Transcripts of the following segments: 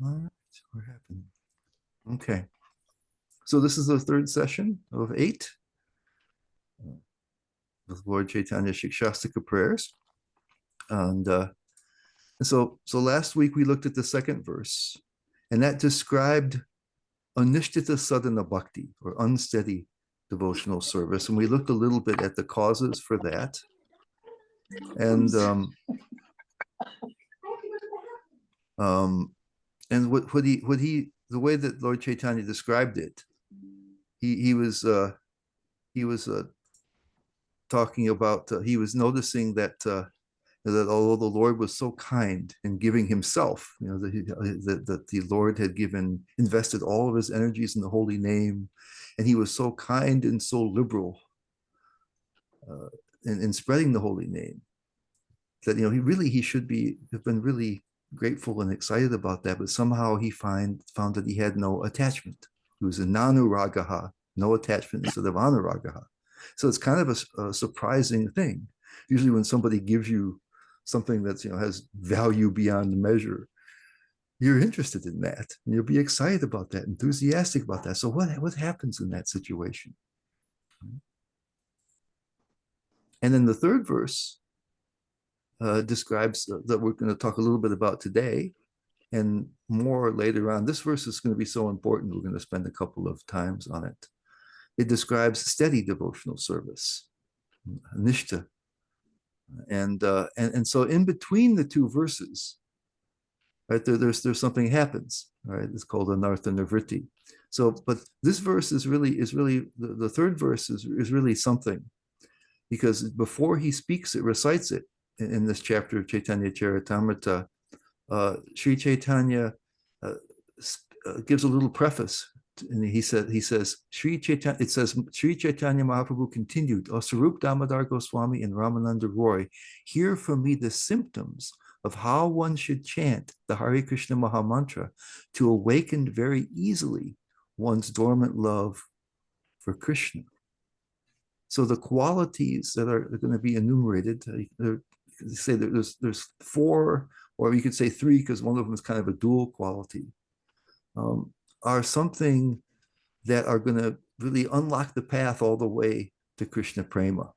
All right, we're happening. Okay. So this is the third session of 8 with Lord Chaitanya Siksastaka prayers. And so last week we looked at the second verse, and that described anishtita sadhana bhakti, or unsteady devotional service. And we looked a little bit at the causes for that. And um, and the way that Lord Chaitanya described it, he was talking about, he was noticing that although the Lord was so kind in giving himself, that the Lord had invested all of his energies in the holy name, and he was so kind and so liberal uh, in spreading the holy name, that he should have been really grateful and excited about that, but somehow he found that he had no attachment. He was a nanuragaha, no attachment instead of anuragaha. So it's kind of a surprising thing. Usually when somebody gives you something that's has value beyond measure, you're interested in that and you'll be excited about that, enthusiastic about that. So what happens in that situation? And then the third verse describes that we're going to talk a little bit about today and more later on. This verse is going to be so important, we're going to spend a couple of times on it. It describes steady devotional service, nishta. And so in between the two verses, right, there's something happens, right? It's called anartha nivritti. So, but this verse is really the third verse is really something, because before he speaks it, recites it in this chapter of Chaitanya Charitamrita, Sri Chaitanya uh, gives a little preface, and he says Sri Chaitanya. It says Sri Chaitanya Mahaprabhu continued, "O Sarup Damodar Goswami and Ramananda Roy, hear from me the symptoms of how one should chant the Hare Krishna Maha Mantra to awaken very easily one's dormant love for Krishna." So the qualities that are going to be enumerated, say that there's four, or you could say three, because one of them is kind of a dual quality, are something that are going to really unlock the path all the way to Krishna Prema.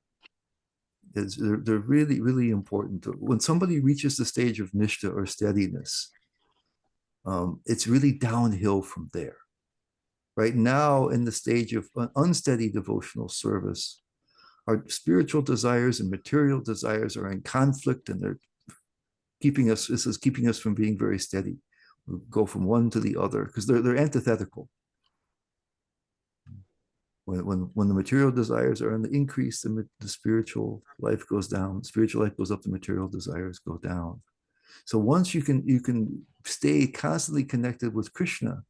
They're really, really important. When somebody reaches the stage of nishta or steadiness, it's really downhill from there. Right now, in the stage of unsteady devotional service, our spiritual desires and material desires are in conflict, and this is keeping us from being very steady. We go from one to the other because they're antithetical. When the material desires are in the increase, the spiritual life goes down. Spiritual life goes up, the material desires go down. So once you can stay constantly connected with Krishna,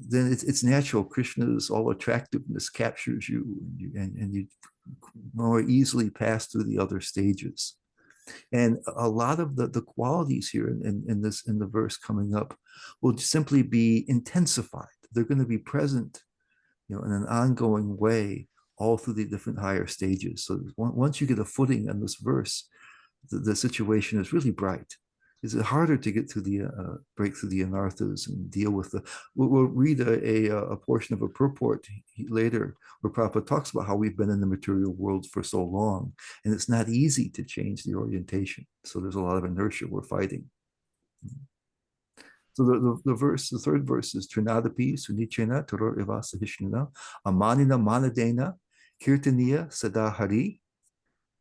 then it's natural. Krishna's all attractiveness captures you, and you more easily pass through the other stages. And a lot of the qualities here in the verse coming up will simply be intensified. They're going to be present, in an ongoing way all through the different higher stages. So once you get a footing on this verse, the situation is really bright. It's harder to get through break through the anarthas and deal with we'll read a portion of a purport later where Prabhupada talks about how we've been in the material world for so long, and it's not easy to change the orientation. So there's a lot of inertia we're fighting. So the third verse is Trinadapi Sunichena Toror Ivasa Hishnana Amanina Manadena Kirtaniya Sadahari.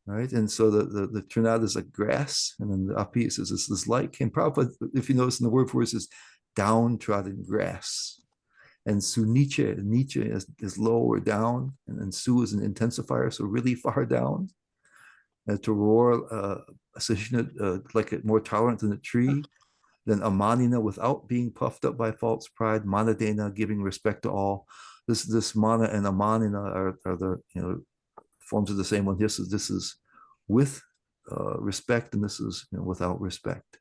Right. And so the Trinada is like grass, and then the api is this like. And Prabhupada, if you notice in the word for it, is downtrodden grass. And Suniche, Nietzsche is low or down, and then Su is an intensifier, so really far down. Toror, like more tolerant than a tree. Then Amanina, without being puffed up by false pride. Manadena, giving respect to all. This mana and Amanina are the forms of the same one. This is with respect, and this is without respect.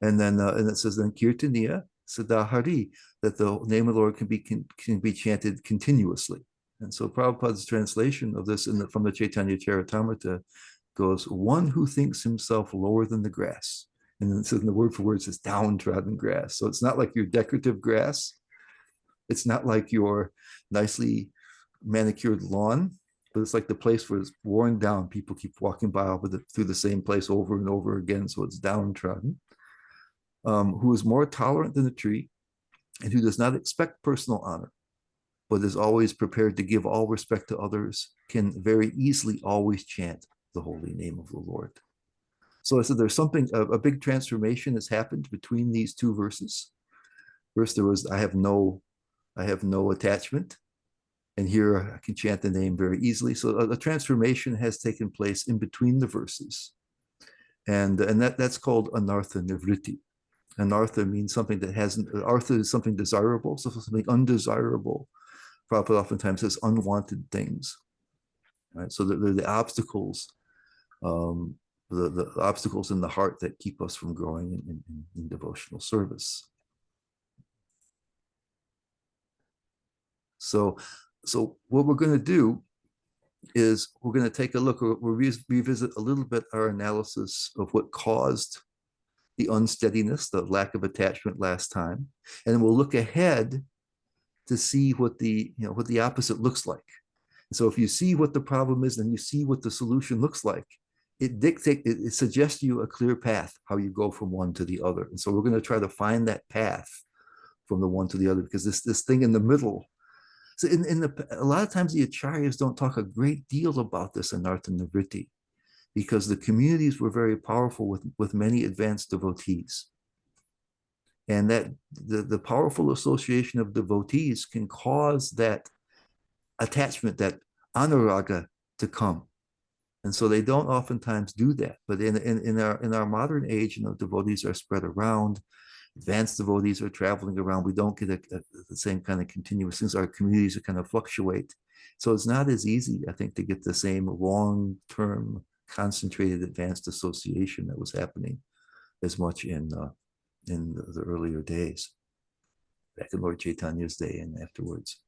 And then and it says then Kirtaniya Sadahari, that the name of the Lord can be chanted continuously. And so Prabhupada's translation of this from the Chaitanya Charitamrita goes, one who thinks himself lower than the grass And so the word for word says downtrodden grass. So it's not like your decorative grass. It's not like your nicely manicured lawn, but it's like the place where it's worn down. People keep walking by through the same place over and over again. So it's downtrodden. Who is more tolerant than a tree and who does not expect personal honor, but is always prepared to give all respect to others, can very easily always chant the holy name of the Lord. So I said there's something, a big transformation has happened between these two verses. First, there was, I have no attachment. And here I can chant the name very easily. So a transformation has taken place in between the verses. And that's called anartha nivritti. Anartha means something that hasn't, artha is something desirable, so something undesirable. Prabhupada oftentimes says unwanted things. Right? So they're the obstacles, the obstacles in the heart that keep us from growing in devotional service. So what we're going to do is we're going to take a look, we'll revisit a little bit our analysis of what caused the unsteadiness, the lack of attachment last time, and then we'll look ahead to see what the opposite looks like. And so if you see what the problem is and you see what the solution looks like, it suggests you a clear path how you go from one to the other. And so we're going to try to find that path from the one to the other, because this thing in the middle. So a lot of times the acharyas don't talk a great deal about this in Anartha Nivritti, because the communities were very powerful with many advanced devotees. And that the powerful association of devotees can cause that attachment, that anuraga, to come. And so they don't oftentimes do that. But in our modern age, devotees are spread around. Advanced devotees are traveling around. We don't get the same kind of continuous things. Our communities are kind of fluctuate. So it's not as easy, I think, to get the same long-term concentrated advanced association that was happening as much in the earlier days, back in Lord Chaitanya's day and afterwards.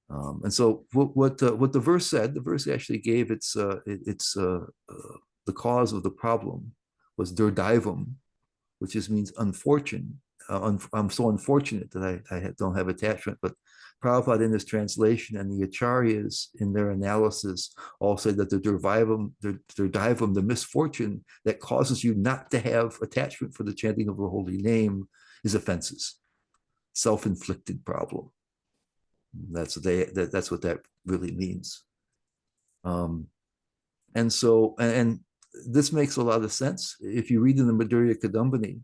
And so what the verse said, the verse actually gave the cause of the problem was durdaivam, which means unfortunate. I'm so unfortunate that I don't have attachment. But Prabhupada in his translation and the acharyas in their analysis all say that the durdaivam, the misfortune that causes you not to have attachment for the chanting of the holy name, is offenses, self-inflicted problem. That's what that really means. And so this makes a lot of sense. If you read in the Madhurya Kadambini,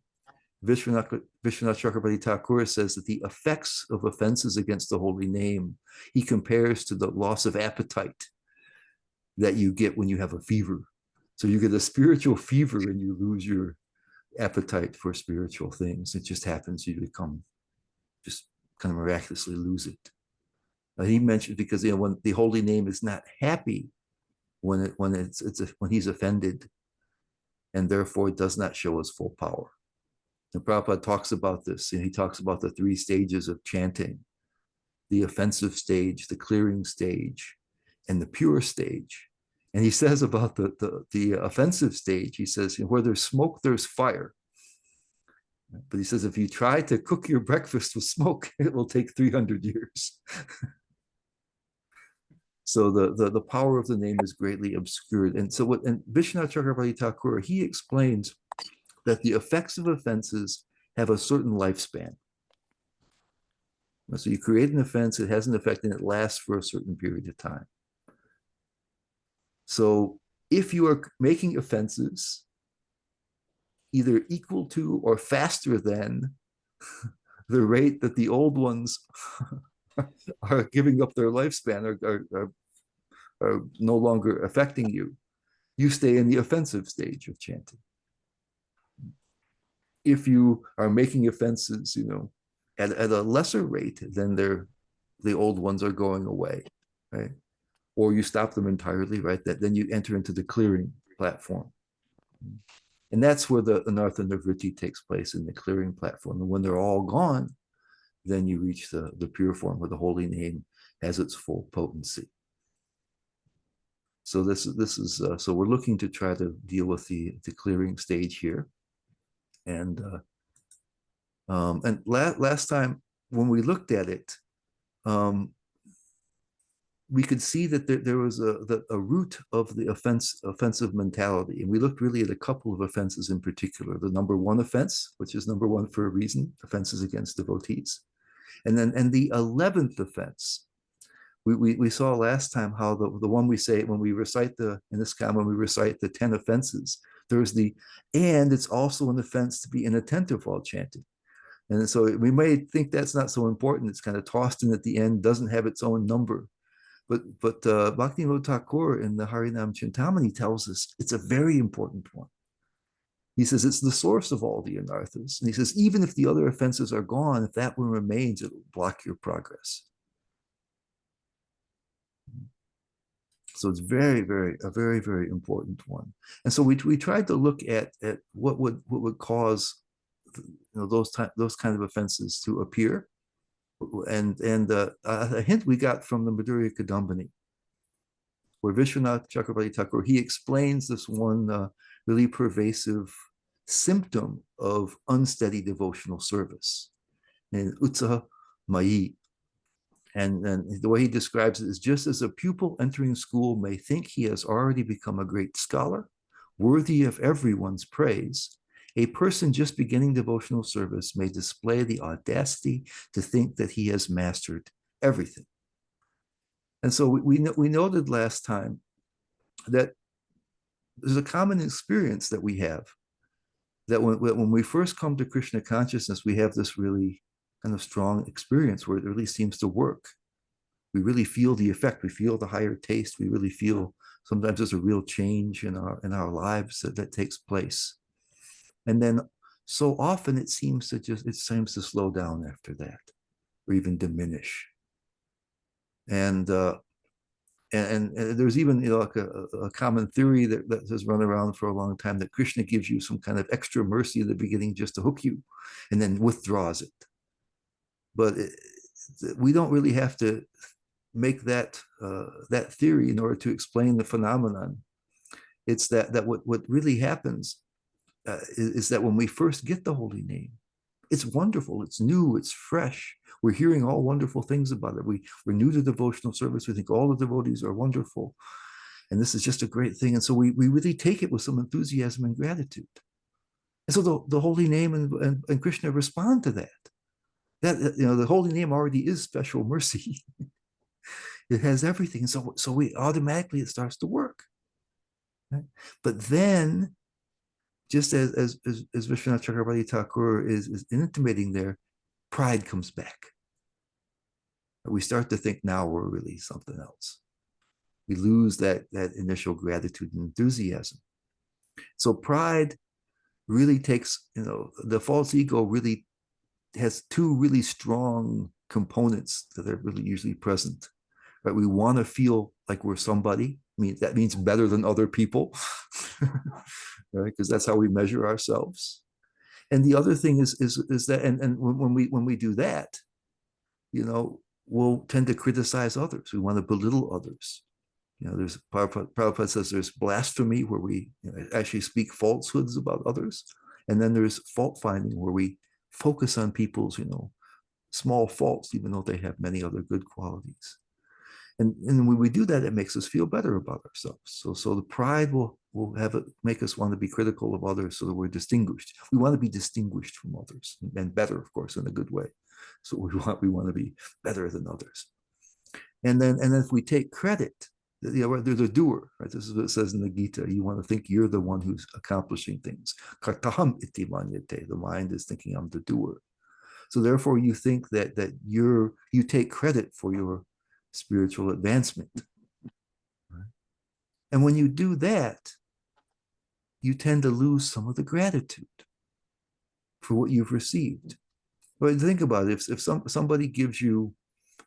Vishwanath Chakrabarti Thakur says that the effects of offenses against the holy name, he compares to the loss of appetite that you get when you have a fever. So you get a spiritual fever and you lose your appetite for spiritual things. It just happens. You just kind of miraculously lose it. He mentioned, because when the holy name is not happy, when he's offended, and therefore it does not show his full power. And Prabhupada talks about this, and he talks about the 3 stages of chanting: the offensive stage, the clearing stage, and the pure stage. And he says about the offensive stage, he says, where there's smoke, there's fire. But he says, if you try to cook your breakfast with smoke, it will take 300 years. So the power of the name is greatly obscured. And so Vishwanath Chakrabarti Thakur, he explains that the effects of offenses have a certain lifespan. So you create an offense, it has an effect, and it lasts for a certain period of time. So if you are making offenses either equal to or faster than the rate that the old ones are giving up their lifespan, are no longer affecting you, you stay in the offensive stage of chanting. If you are making offenses, at a lesser rate than the old ones are going away, right? Or you stop them entirely, right? Then you enter into the clearing platform. And that's where the Anartha Nivritti takes place, in the clearing platform. And when they're all gone, then you reach the pure form where the holy name has its full potency. So this is so we're looking to try to deal with the clearing stage here. And last time when we looked at it, um, we could see that there was a root of the offensive mentality. And we looked really at a couple of offenses in particular. The number one offense, which is number one for a reason, offenses against devotees. And the 11th offense, we saw last time how the one we say when we recite in this kind, when we recite the 10 offenses, there's and it's also an offense to be inattentive while chanting. And so we may think that's not so important. It's kind of tossed in at the end, doesn't have its own number. But Bhaktivinoda Thakur in the Harinam Chintamani tells us it's a very important one. He says it's the source of all the anarthas. And he says, even if the other offenses are gone, if that one remains, it'll block your progress. So it's a very, very important one. And so we tried to look at what would cause those kind of offenses to appear. And a hint we got from the Madhurya Kadambini, where Vishwanath Chakrabarti Thakur, he explains this one really pervasive symptom of unsteady devotional service in Utsaha Mayi. And the way he describes it is just as a pupil entering school may think he has already become a great scholar, worthy of everyone's praise, a person just beginning devotional service may display the audacity to think that he has mastered everything. And so we noted last time that there's a common experience that we have, that when we first come to Krishna consciousness, we have this really kind of strong experience where it really seems to work. We really feel the effect. We feel the higher taste. We really feel sometimes there's a real change in our lives that takes place. And then so often it seems to slow down after that, or even diminish. And there's even like a common theory that has run around for a long time that Krishna gives you some kind of extra mercy at the beginning just to hook you, and then withdraws it. But we don't really have to make that theory in order to explain the phenomenon. It's that what really happens is that when we first get the holy name, it's wonderful, it's new, it's fresh. We're hearing all wonderful things about it. We're new to devotional service. We think all the devotees are wonderful. And this is just a great thing. And so we really take it with some enthusiasm and gratitude. And so the holy name and Krishna respond to that. That the holy name already is special mercy. It has everything. And so we automatically, it starts to work. Right? But then, just as Vishwanath Chakrabarti Thakur is intimating there, pride comes back. We start to think now we're really something else. We lose that initial gratitude and enthusiasm. So pride really takes, the false ego really has two really strong components that are really usually present. Right? We want to feel like we're somebody. I mean, that means better than other people, right? Because that's how we measure ourselves. And the other thing is that, and when we do that, we'll tend to criticize others. We want to belittle others. There's Prabhupada says there's blasphemy where we actually speak falsehoods about others, and then there's fault finding where we focus on people's small faults, even though they have many other good qualities. And when we do that, it makes us feel better about ourselves. So the pride will make us want to be critical of others so that we're distinguished. We want to be distinguished from others, and better, of course, in a good way. So we want to be better than others. And then if we take credit, there's a doer, right? This is what it says in the Gita. You want to think you're the one who's accomplishing things. Kartaham iti manyate. The mind is thinking I'm the doer. So therefore you think that you take credit for your spiritual advancement. Right? And when you do that, you tend to lose some of the gratitude for what you've received. But think about it. If somebody gives you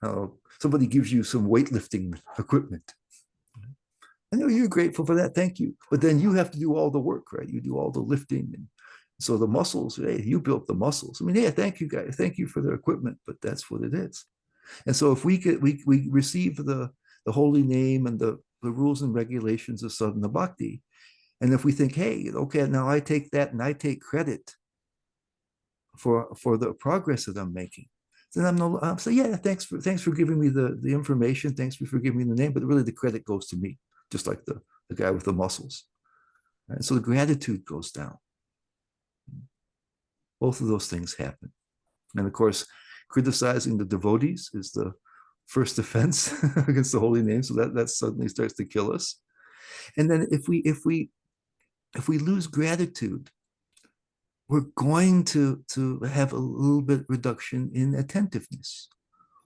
some weightlifting equipment, I know you're grateful for that, thank you. But then you have to do all the work, right? You do all the lifting, and so the muscles. Hey, you built the muscles. I mean, yeah, thank you, guys. Thank you for the equipment, but that's what it is. And so if we receive the holy name and the rules and regulations of sadhana bhakti, and if we think, hey, okay, now I take that and I take credit for the progress that I'm making. Then I'm saying, yeah, thanks for giving me the information, thanks for giving me the name, but really the credit goes to me, just like the guy with the muscles. Right? So the gratitude goes down. Both of those things happen. And of course, criticizing the devotees is the first offense against the holy name. So that suddenly starts to kill us. And then if we lose gratitude, we're going to have a little bit reduction in attentiveness.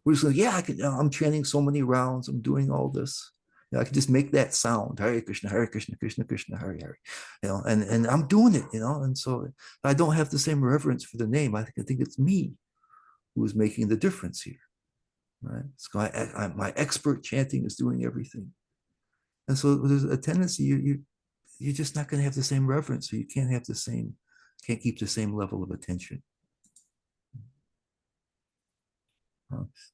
We're just like, yeah, I'm chanting so many rounds, I'm doing all this. You know, I can just make that sound, Hare Krishna, Hare Krishna, Krishna Krishna, Hare Hare, you know, and I'm doing it, you know, and so I don't have the same reverence for the name. I think it's me who is making the difference here, right? So my expert chanting is doing everything, and so there's a tendency you're just not going to have the same reverence, so you can't keep the same level of attention.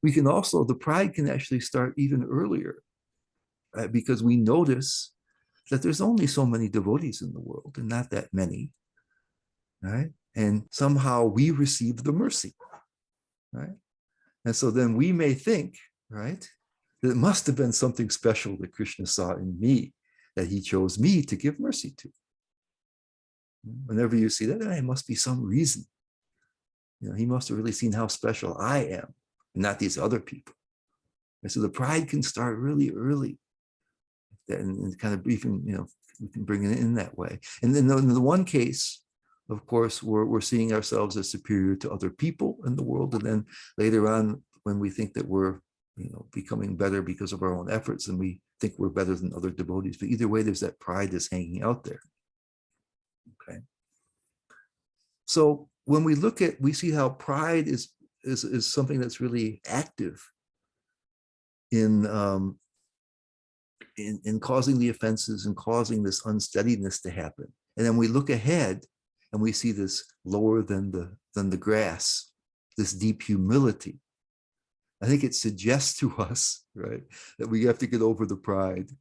We can also, the pride can actually start even earlier, right? Because we notice that there's only so many devotees in the world and not that many, right? And somehow we receive the mercy, right? And so then we may think, right, that it must have been something special that Krishna saw in me, that he chose me to give mercy to. Whenever you see that, it must be some reason. You know, he must have really seen how special I am, and not these other people. And so the pride can start really early, and kind of even, you know, we can bring it in that way. And then in the one case, of course, we're seeing ourselves as superior to other people in the world, and then later on, when we think that we're, you know, becoming better because of our own efforts, and we think we're better than other devotees. But either way, there's that pride that's hanging out there. Okay. So when we see how pride is something that's really active in causing the offenses and causing this unsteadiness to happen. And then we look ahead and we see this lower than the grass, this deep humility. I think it suggests to us, right, that we have to get over the pride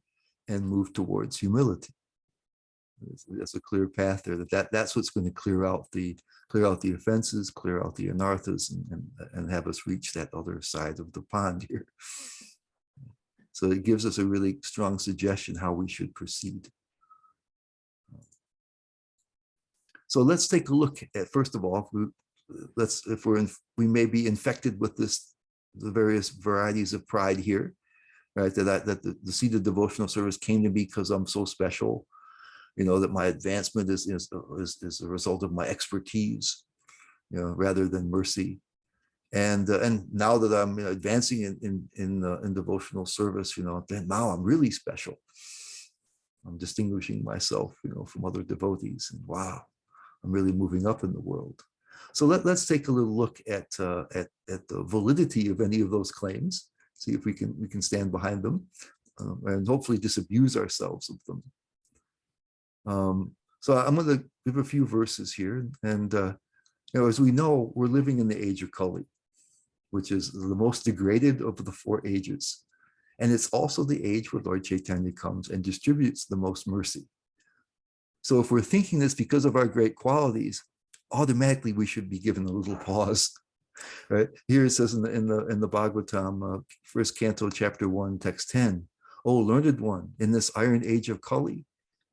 and move towards humility. That's a clear path there. That's what's going to clear out the offenses, clear out the anarthas, and have us reach that other side of the pond here. So it gives us a really strong suggestion how we should proceed. So let's take a look at, first of all, we may be infected with the various varieties of pride here, right? That the seed of devotional service came to me because I'm so special, you know, that my advancement is a result of my expertise, you know, rather than mercy. And now that I'm advancing in devotional service, you know, then now I'm really special. I'm distinguishing myself, you know, from other devotees, and wow, I'm really moving up in the world. So let's take a little look at the validity of any of those claims. See if we can stand behind them, and hopefully disabuse ourselves of them. So I'm going to give a few verses here, and you know, as we know, we're living in the age of Kali, which is the most degraded of the four ages. And it's also the age where Lord Chaitanya comes and distributes the most mercy. So if we're thinking this because of our great qualities, automatically we should be given a little pause, right? Here it says in the Bhagavatam, first canto, chapter 1, text 10, "O learned one, in this iron age of Kali,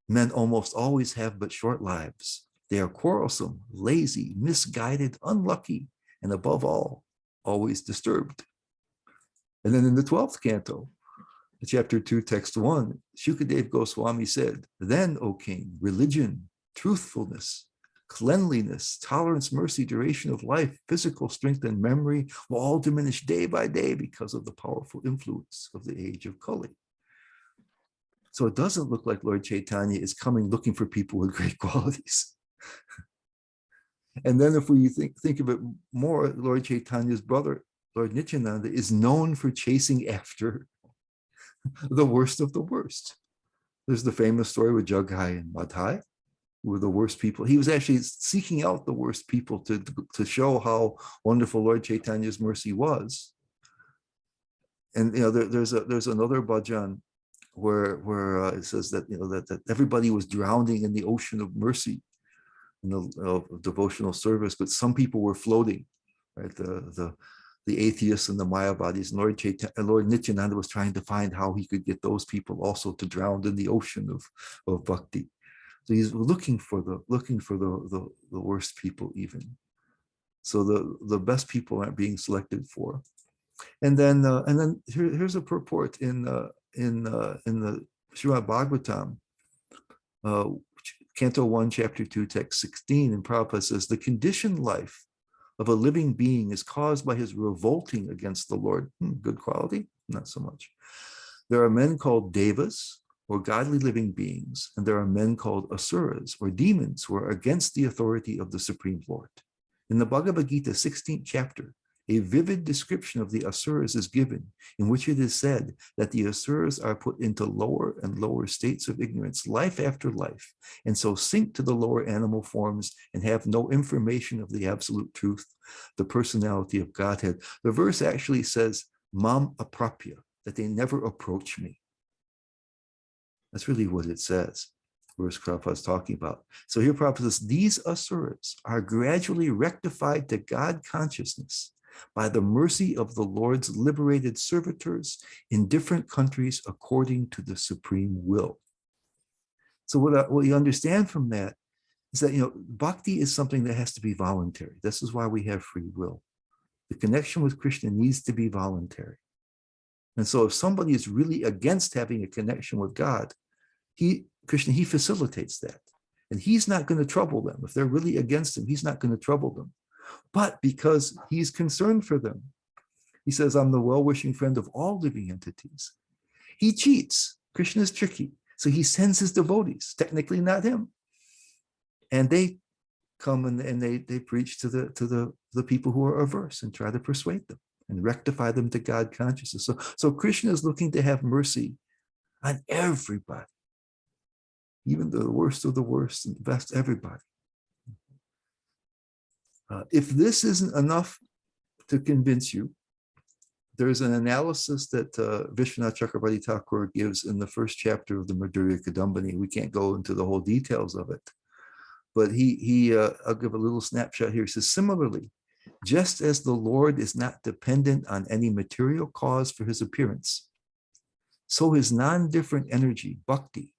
men almost always have but short lives. They are quarrelsome, lazy, misguided, unlucky, and above all, always disturbed." And then in the 12th canto, chapter 2, text 1, Shukadev Goswami said, "Then, O king, religion, truthfulness, cleanliness, tolerance, mercy, duration of life, physical strength, and memory will all diminish day by day because of the powerful influence of the age of Kali." So it doesn't look like Lord Chaitanya is coming looking for people with great qualities. And then if we think of it more, Lord Chaitanya's brother, Lord Nityananda, is known for chasing after the worst of the worst. There's the famous story with Jagai and Madhai, who were the worst people. He was actually seeking out the worst people to show how wonderful Lord Chaitanya's mercy was. And you know, there's another bhajan where it says that, you know, that everybody was drowning in the ocean of mercy, in the devotional service, but some people were floating, right? The atheists and the Mayavadis. Lord Nityananda was trying to find how he could get those people also to drown in the ocean of bhakti. So he's looking for the worst people even. So the best people aren't being selected for. And then here's a purport in the Srimad Bhagavatam, Canto 1, Chapter 2, Text 16, and Prabhupada says, the conditioned life of a living being is caused by his revolting against the Lord. Good quality? Not so much. There are men called devas, or godly living beings, and there are men called asuras, or demons, who are against the authority of the Supreme Lord. In the Bhagavad Gita 16th chapter, a vivid description of the asuras is given, in which it is said that the asuras are put into lower and lower states of ignorance, life after life, and so sink to the lower animal forms and have no information of the absolute truth, the personality of Godhead. The verse actually says, mam aprapya, that they never approach me. That's really what it says. Verse Prabhupada is talking about. So here Prabhupada says, these asuras are gradually rectified to God consciousness by the mercy of the Lord's liberated servitors in different countries according to the supreme will. So what you understand from that is that, bhakti is something that has to be voluntary. This is why we have free will. The connection with Krishna needs to be voluntary. And so if somebody is really against having a connection with God, Krishna facilitates that. And he's not going to trouble them. If they're really against him, he's not going to trouble them. But because he's concerned for them, he says, I'm the well-wishing friend of all living entities. He cheats. Krishna is tricky. So he sends his devotees, technically not him. And they come and they preach to the people who are averse and try to persuade them and rectify them to God consciousness. So Krishna is looking to have mercy on everybody, even the worst of the worst and the best, everybody. If this isn't enough to convince you, there's an analysis that Vishwanath Chakrabarti Thakur gives in the first chapter of the Madhurya Kadambini. We can't go into the whole details of it, but I'll give a little snapshot here. He says, similarly, just as the Lord is not dependent on any material cause for his appearance, so his non-different energy, bhakti,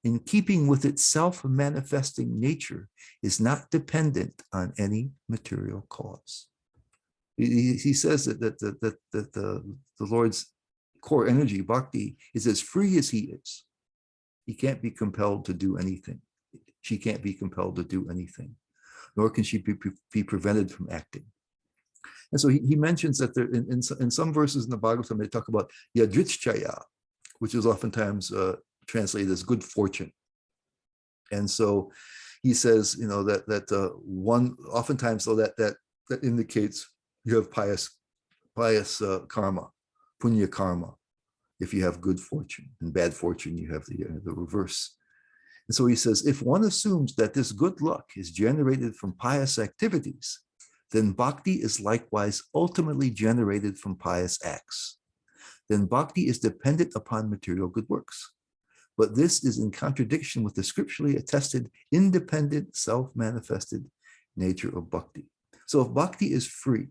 in keeping with its self-manifesting nature, is not dependent on any material cause. He says that the Lord's core energy, bhakti, is as free as he is. He can't be compelled to do anything. She can't be compelled to do anything, nor can she be prevented from acting. And so he mentions that there, in some verses in the Bhagavatam, they talk about yadritchaya, which is oftentimes translated as good fortune. And so he says, that one, oftentimes, so that indicates you have pious karma, punya karma, if you have good fortune, and bad fortune, you have the reverse. And so he says, if one assumes that this good luck is generated from pious activities, then bhakti is likewise ultimately generated from pious acts. Then bhakti is dependent upon material good works. But this is in contradiction with the scripturally attested independent self-manifested nature of bhakti. So if bhakti is free,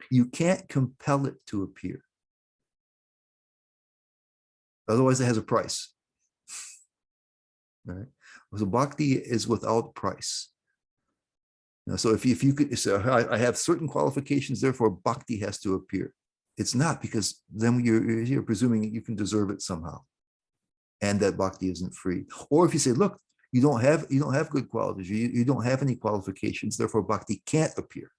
you can't compel it to appear. Otherwise it has a price. Right? So bhakti is without price. So if you could say, I have certain qualifications, therefore bhakti has to appear. It's not, because then you're presuming you can deserve it somehow, and that bhakti isn't free. Or if you say, look, you don't have good qualities, you don't have any qualifications, therefore bhakti can't appear.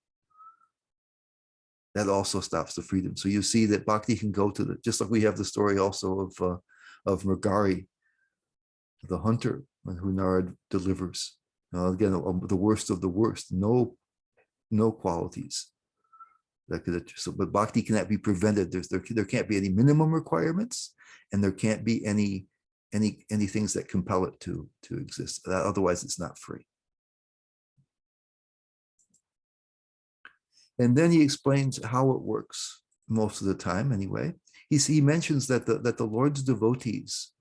That also stops the freedom. So you see that bhakti can go to just like we have the story also of Mrigari, the hunter, who Narad delivers. Again, the worst of the worst, no qualities that could. So, but bhakti cannot be prevented. There can't be any minimum requirements, and there can't be any things that compel it to exist. Otherwise, it's not free. And then he explains how it works most of the time. Anyway, he mentions that the Lord's devotees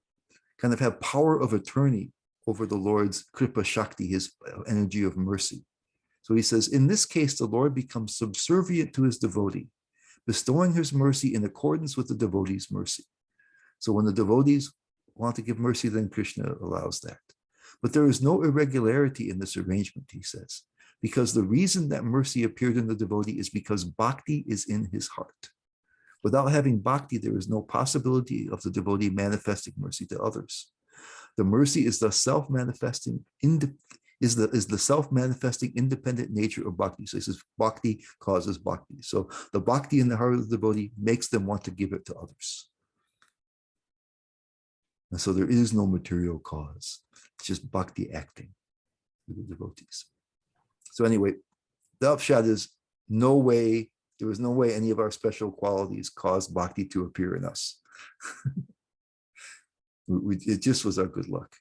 kind of have power of attorney over the Lord's Kripa Shakti, his energy of mercy. So he says, in this case, the Lord becomes subservient to his devotee, bestowing his mercy in accordance with the devotee's mercy. So when the devotees want to give mercy, then Krishna allows that. But there is no irregularity in this arrangement, he says, because the reason that mercy appeared in the devotee is because bhakti is in his heart. Without having bhakti, there is no possibility of the devotee manifesting mercy to others. The mercy is the self-manifesting self-manifesting independent nature of bhakti. So he says bhakti causes bhakti. So the bhakti in the heart of the devotee makes them want to give it to others. And so there is no material cause. It's just bhakti acting with the devotees. So anyway, the upshot is there was no way any of our special qualities caused bhakti to appear in us. It just was our good luck.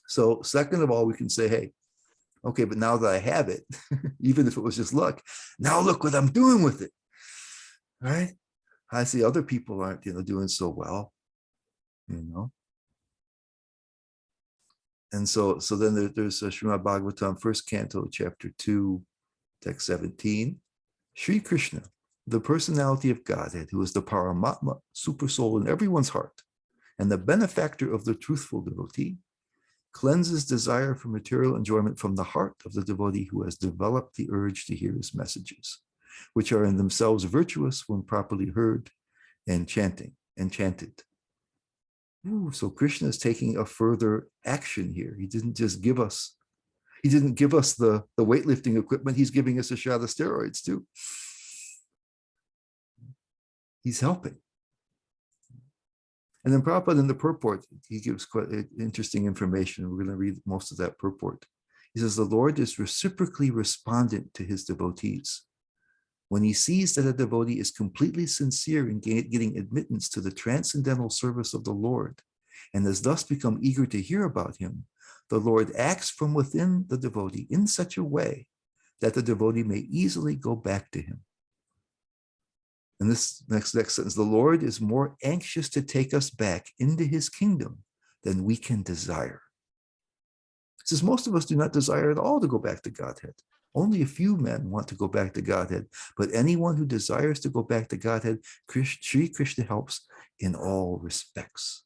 So second of all, we can say, hey, okay, but now that I have it, even if it was just luck, now look what I'm doing with it, right? I see other people aren't, doing so well, And so then there's Srimad Bhagavatam, first canto, chapter 2, text 17. Sri Krishna, the personality of Godhead, who is the Paramatma, super soul in everyone's heart, and the benefactor of the truthful devotee, cleanses desire for material enjoyment from the heart of the devotee who has developed the urge to hear his messages, which are in themselves virtuous when properly heard and chanted. Ooh, so Krishna is taking a further action here. He didn't give us the weightlifting equipment. He's giving us a shot of steroids too. He's helping. And then Prabhupada in the purport, he gives quite interesting information. We're going to read most of that purport. He says, the Lord is reciprocally respondent to his devotees. When he sees that a devotee is completely sincere in getting admittance to the transcendental service of the Lord, and has thus become eager to hear about him, the Lord acts from within the devotee in such a way that the devotee may easily go back to him. And this next sentence, the Lord is more anxious to take us back into his kingdom than we can desire. It says most of us do not desire at all to go back to Godhead. Only a few men want to go back to Godhead, but anyone who desires to go back to Godhead, Sri Krishna helps in all respects.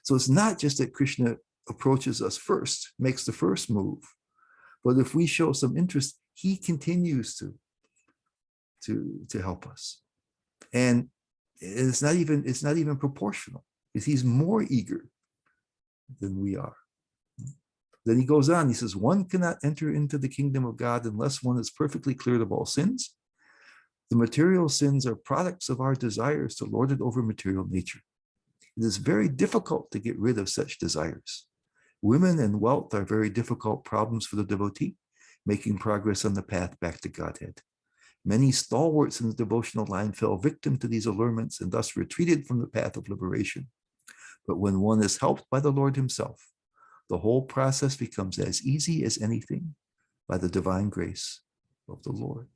So it's not just that Krishna approaches us first, makes the first move, but if we show some interest, he continues to help us. And it's not even proportional, because he's more eager than we are. Then he goes on, he says, one cannot enter into the kingdom of God unless one is perfectly cleared of all sins. The material sins are products of our desires to lord it over material nature. It is very difficult to get rid of such desires. Women and wealth are very difficult problems for the devotee, making progress on the path back to Godhead. Many stalwarts in the devotional line fell victim to these allurements and thus retreated from the path of liberation. But when one is helped by the Lord himself, the whole process becomes as easy as anything by the divine grace of the Lord.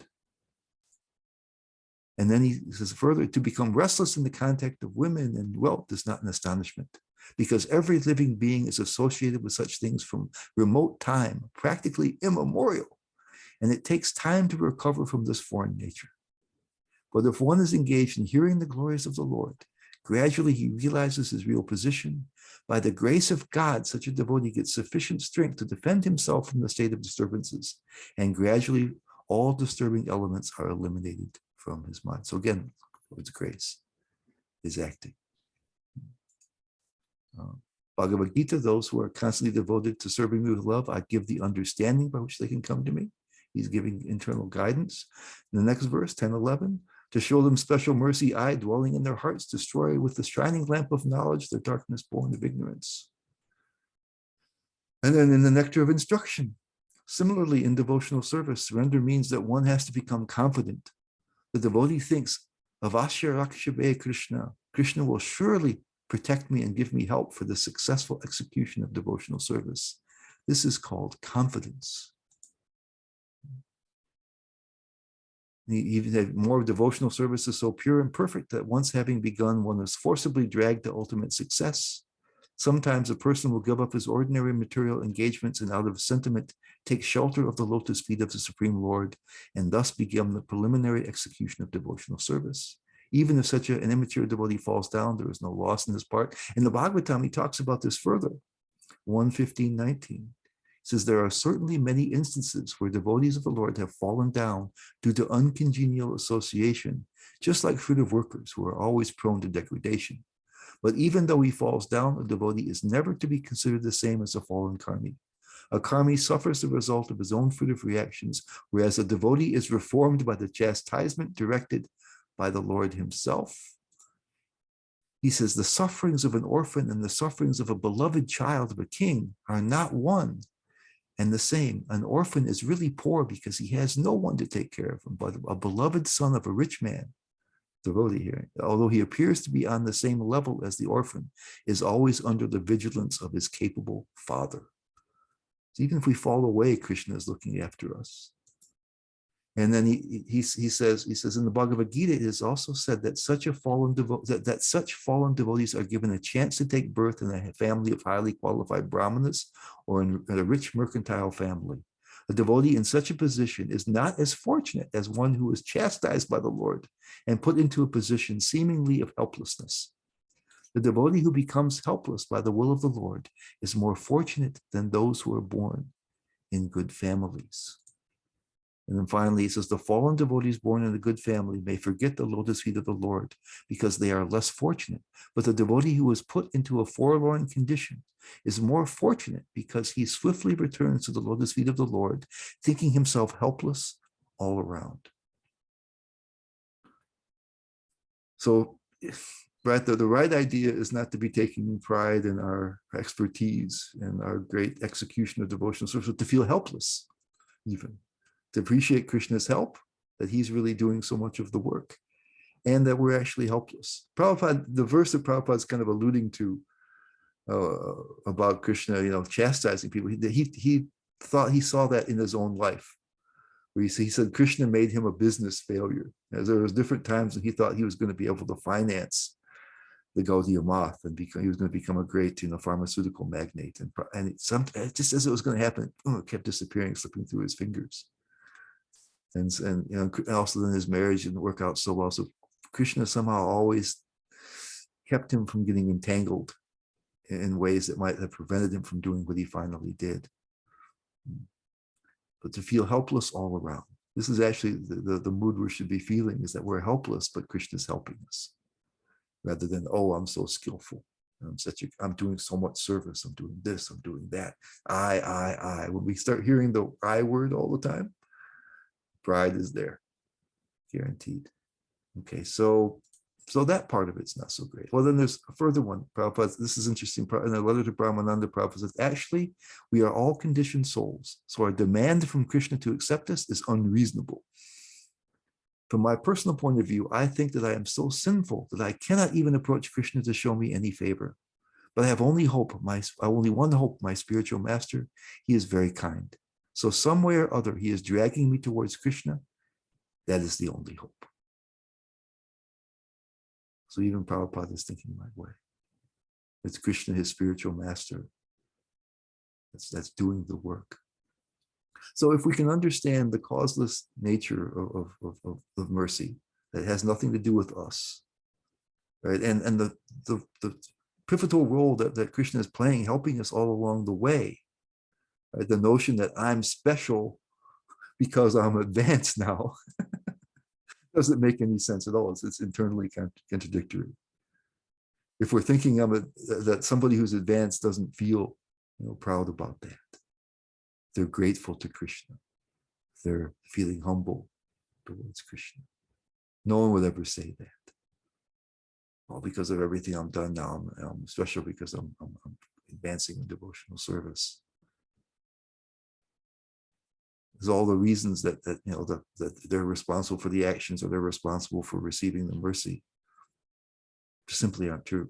And then he says further, to become restless in the contact of women and wealth is not an astonishment, because every living being is associated with such things from remote time, practically immemorial, and it takes time to recover from this foreign nature. But if one is engaged in hearing the glories of the Lord, gradually he realizes his real position. By the grace of God, such a devotee gets sufficient strength to defend himself from the state of disturbances, and gradually all disturbing elements are eliminated from his mind. So again, Lord's grace is acting. Bhagavad Gita, those who are constantly devoted to serving me with love, I give the understanding by which they can come to me. He's giving internal guidance. In the next verse, 10:11, to show them special mercy, I, dwelling in their hearts, destroy with the shining lamp of knowledge their darkness born of ignorance. And then in the nectar of instruction, similarly in devotional service, surrender means that one has to become confident. The devotee thinks of Asya Rakshabe Krishna. Krishna will surely protect me and give me help for the successful execution of devotional service. This is called confidence. Even that more devotional service is so pure and perfect that once having begun, one is forcibly dragged to ultimate success. Sometimes a person will give up his ordinary material engagements and out of sentiment take shelter of the lotus feet of the Supreme Lord and thus begin the preliminary execution of devotional service. Even if such an immature devotee falls down, there is no loss in his part. In the Bhagavatam, he talks about this further. 1:15-19 says, there are certainly many instances where devotees of the Lord have fallen down due to uncongenial association, just like fruitive workers who are always prone to degradation. But even though he falls down, a devotee is never to be considered the same as a fallen karmi. A karmi suffers the result of his own fruitive reactions, whereas a devotee is reformed by the chastisement directed by the Lord himself. He says, the sufferings of an orphan and the sufferings of a beloved child of a king are not one and the same. An orphan is really poor because he has no one to take care of him, but a beloved son of a rich man, devotee here, although he appears to be on the same level as the orphan, is always under the vigilance of his capable father. So even if we fall away, Krishna is looking after us. And then he says in the Bhagavad Gita, it is also said that such fallen devotees are given a chance to take birth in a family of highly qualified brahmanas or in a rich mercantile family. A devotee in such a position is not as fortunate as one who is chastised by the Lord and put into a position seemingly of helplessness. The devotee who becomes helpless by the will of the Lord is more fortunate than those who are born in good families. And then finally, he says, the fallen devotees born in a good family may forget the lotus feet of the Lord because they are less fortunate. But the devotee who is put into a forlorn condition is more fortunate because he swiftly returns to the lotus feet of the Lord, thinking himself helpless all around. So, right, the right idea is not to be taking pride in our expertise and our great execution of devotional service, but to feel helpless, even. To appreciate Krishna's help, that he's really doing so much of the work, and that we're actually helpless. Prabhupada, the verse that Prabhupada is kind of alluding to about Krishna, chastising people, he thought he saw that in his own life, where he said Krishna made him a business failure. As there was different times when he thought he was going to be able to finance the Gaudiya Math and he was going to become a great, pharmaceutical magnate, and just as it was going to happen, it kept disappearing, slipping through his fingers. And also then his marriage didn't work out so well. So Krishna somehow always kept him from getting entangled in ways that might have prevented him from doing what he finally did. But to feel helpless all around. This is actually the mood we should be feeling, is that we're helpless, but Krishna's helping us. Rather than, oh, I'm so skillful. I'm doing so much service. I'm doing this, I'm doing that. I. When we start hearing the I word all the time, pride is there, guaranteed. Okay, so that part of it's not so great. Well, then there's a further one. Prabhupada, this is interesting. In a letter to Brahmananda, Prabhupada says, actually, we are all conditioned souls, so our demand from Krishna to accept us is unreasonable. From my personal point of view, I think that I am so sinful that I cannot even approach Krishna to show me any favor. But I have only one hope, my spiritual master. He is very kind. So some way or other, he is dragging me towards Krishna. That is the only hope. So even Prabhupada is thinking my way. It's Krishna, his spiritual master, that's doing the work. So if we can understand the causeless nature of mercy, that has nothing to do with us, right? And the pivotal role that Krishna is playing, helping us all along the way. Right? The notion that I'm special because I'm advanced now doesn't make any sense at all. It's internally contradictory. If we're thinking that somebody who's advanced doesn't feel proud about that, they're grateful to Krishna, they're feeling humble towards Krishna. No one would ever say that. Well, because of everything I've done now, I'm special because I'm advancing in devotional service. There's all the reasons that they're responsible for the actions, or they're responsible for receiving the mercy, just simply aren't true.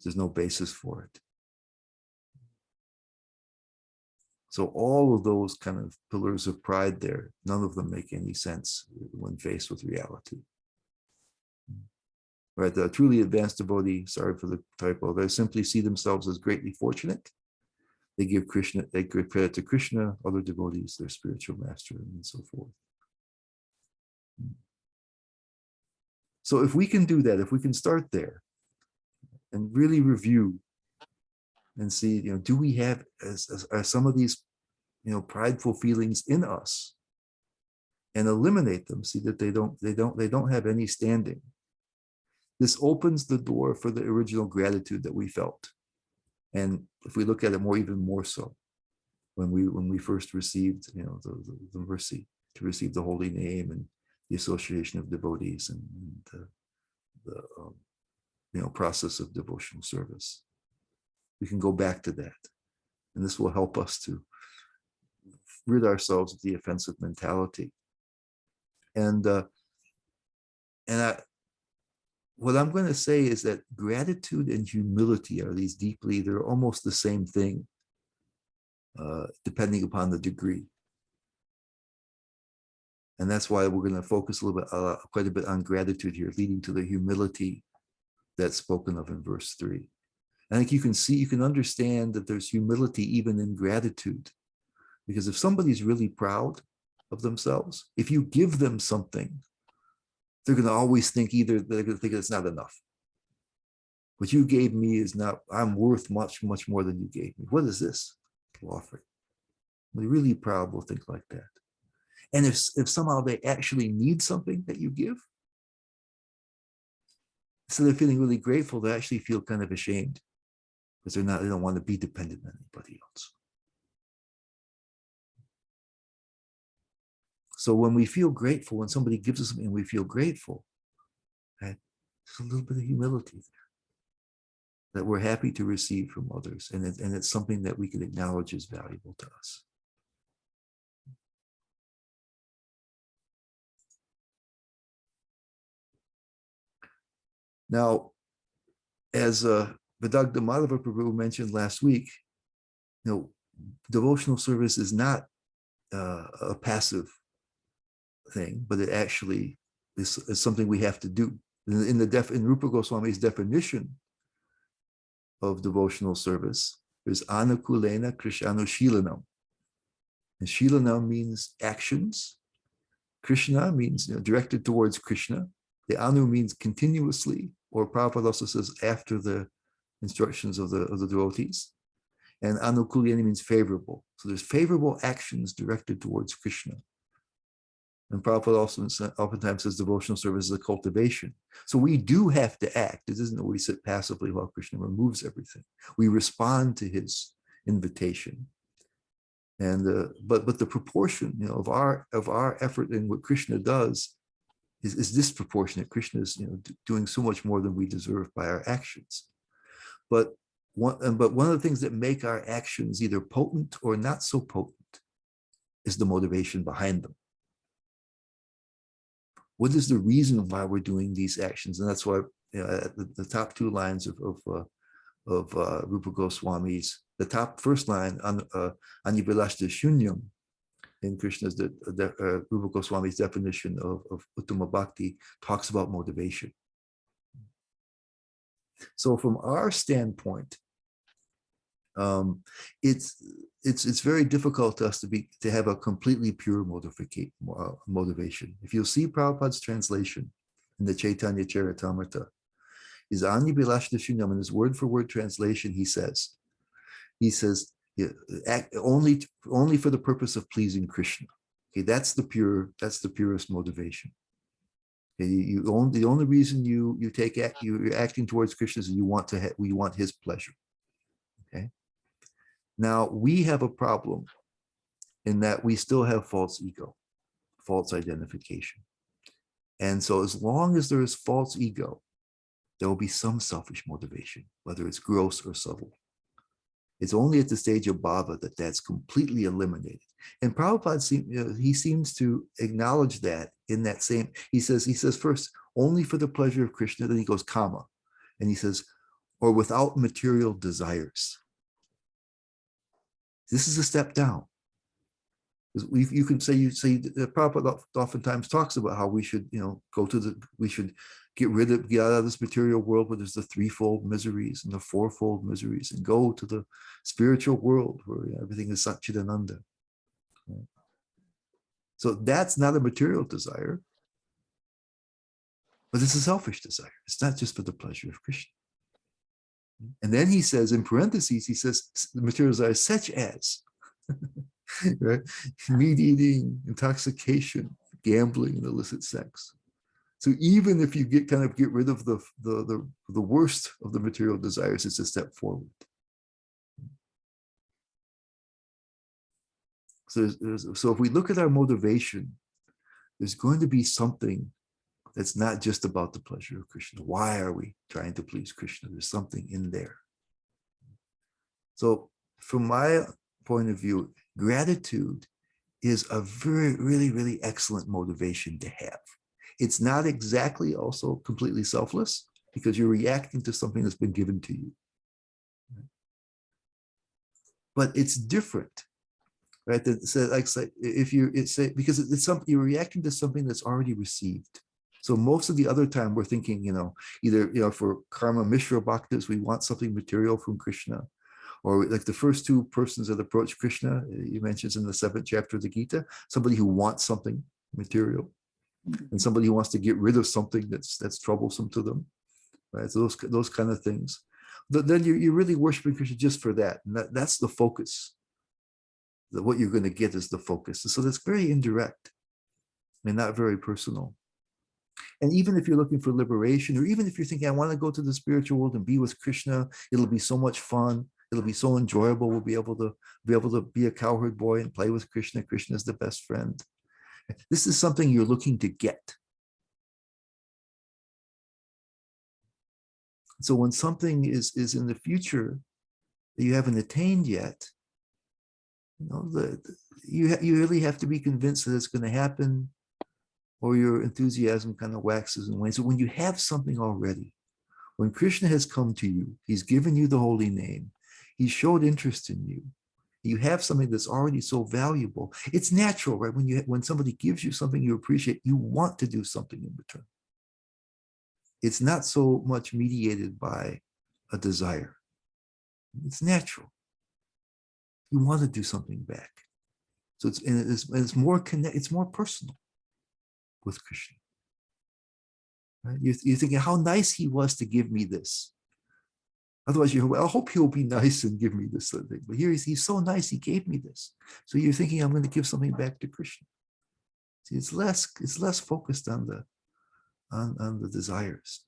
There's no basis for it. So all of those kind of pillars of pride there, none of them make any sense when faced with reality. right? The truly advanced devotee, sorry for the typo, they simply see themselves as greatly fortunate. They give credit to Krishna, other devotees, their spiritual master, and so forth. So if we can do that, if we can start there and really review and see, do we have are some of these, prideful feelings in us, and eliminate them, see that they don't have any standing. This opens the door for the original gratitude that we felt. And if we look at it even more so, when we first received, the mercy to receive the holy name and the association of devotees and the process of devotional service, we can go back to that, and this will help us to rid ourselves of the offensive mentality. And what I'm going to say is that gratitude and humility are they're almost the same thing, depending upon the degree. And that's why we're going to focus quite a bit on gratitude here, leading to the humility that's spoken of in verse 3. I think you can understand that there's humility even in gratitude, because if somebody's really proud of themselves, if you give them something, they're going to always think they're going to think it's not enough. What you gave me is not, I'm worth much, much more than you gave me. What is this offering? When you're really proud, will think like that. And if somehow they actually need something that you give, instead of feeling really grateful, they actually feel kind of ashamed, because they don't want to be dependent on anybody else. So when we feel grateful, when somebody gives us something and we feel grateful, right, there's a little bit of humility there that we're happy to receive from others. And it's something that we can acknowledge as valuable to us. Now, as Vidagdha Madhava Prabhu mentioned last week, devotional service is not a passive thing, but it actually is something we have to do. In Rupa Goswami's definition of devotional service, there's anukulena krishnanushilanam. And shilanam means actions. Krishna means directed towards Krishna. The anu means continuously, or Prabhupada also says after the instructions of the devotees. And anukulena means favorable. So there's favorable actions directed towards Krishna. And Prabhupada also oftentimes says devotional service is a cultivation. So we do have to act. It isn't that we sit passively while Krishna removes everything. We respond to his invitation. And but the proportion of our effort in what Krishna does is disproportionate. Krishna is doing so much more than we deserve by our actions. But one of the things that make our actions either potent or not so potent is the motivation behind them. What is the reason why we're doing these actions? And that's why the top two lines of Rupa Goswami's, the first line on Anibhilashta Shunyam in Krishna's Rupa Goswami's definition of Uttama Bhakti talks about motivation. So from our standpoint, it's very difficult to us to have a completely pure motivation. If you'll see Prabhupada's translation in the Chaitanya Charitamrita, is Anibhilashta Shunyam, in his word-for-word translation, he says, act only for the purpose of pleasing Krishna. Okay, that's the purest motivation. Okay, the only reason you're acting towards Krishna is you want his pleasure. Okay. Now we have a problem in that we still have false ego, false identification. And so as long as there is false ego, there will be some selfish motivation, whether it's gross or subtle. It's only at the stage of bhava that that's completely eliminated. And Prabhupada he seems to acknowledge that in that same, he says first, only for the pleasure of Krishna, then he goes kama, and he says, or without material desires. This is a step down. You can say the Prabhupada oftentimes talks about how we should, we should get out of this material world where there's the threefold miseries and the fourfold miseries, and go to the spiritual world where everything is Satchidananda. Right? So that's not a material desire, but it's a selfish desire. It's not just for the pleasure of Krishna. And then he says, in parentheses, he says, the material desire such as, right? Meat eating, intoxication, gambling, and illicit sex. So even if you get rid of the worst of the material desires, it's a step forward. So if we look at our motivation, there's going to be something that's not just about the pleasure of Krishna. Why are we trying to please Krishna? There's something in there. So from my point of view, gratitude is a very, really, really excellent motivation to have. It's not exactly also completely selfless, because you're reacting to something that's been given to you. But it's different, right? So if because it's something, you're reacting to something that's already received. So most of the other time we're thinking, either, for karma mishra bhaktas, we want something material from Krishna, or like the first two persons that approach Krishna, he mentions in the 7th chapter of the Gita, somebody who wants something material, and somebody who wants to get rid of something that's troublesome to them, right? So those kind of things. Then you're really worshiping Krishna just for that, and that's the focus. What you're going to get is the focus. So that's very indirect and not very personal. And even if you're looking for liberation, or even if you're thinking, I want to go to the spiritual world and be with Krishna, it'll be so much fun. It'll be so enjoyable. We'll be able to be a cowherd boy and play with Krishna. Krishna is the best friend. This is something you're looking to get. So when something is in the future that you haven't attained yet, you really have to be convinced that it's going to happen, or your enthusiasm kind of waxes and wanes. So when you have something already, when Krishna has come to you, he's given you the holy name, he showed interest in you, you have something that's already so valuable, it's natural, right? When somebody gives you something you appreciate, you want to do something in return. It's not so much mediated by a desire. It's natural. You want to do something back. So it's more it's more personal with Krishna. Right? You're thinking how nice he was to give me this. Otherwise, I hope he'll be nice and give me this thing. But here he's so nice, he gave me this. So you're thinking, I'm going to give something back to Krishna. See, it's less focused on the desires.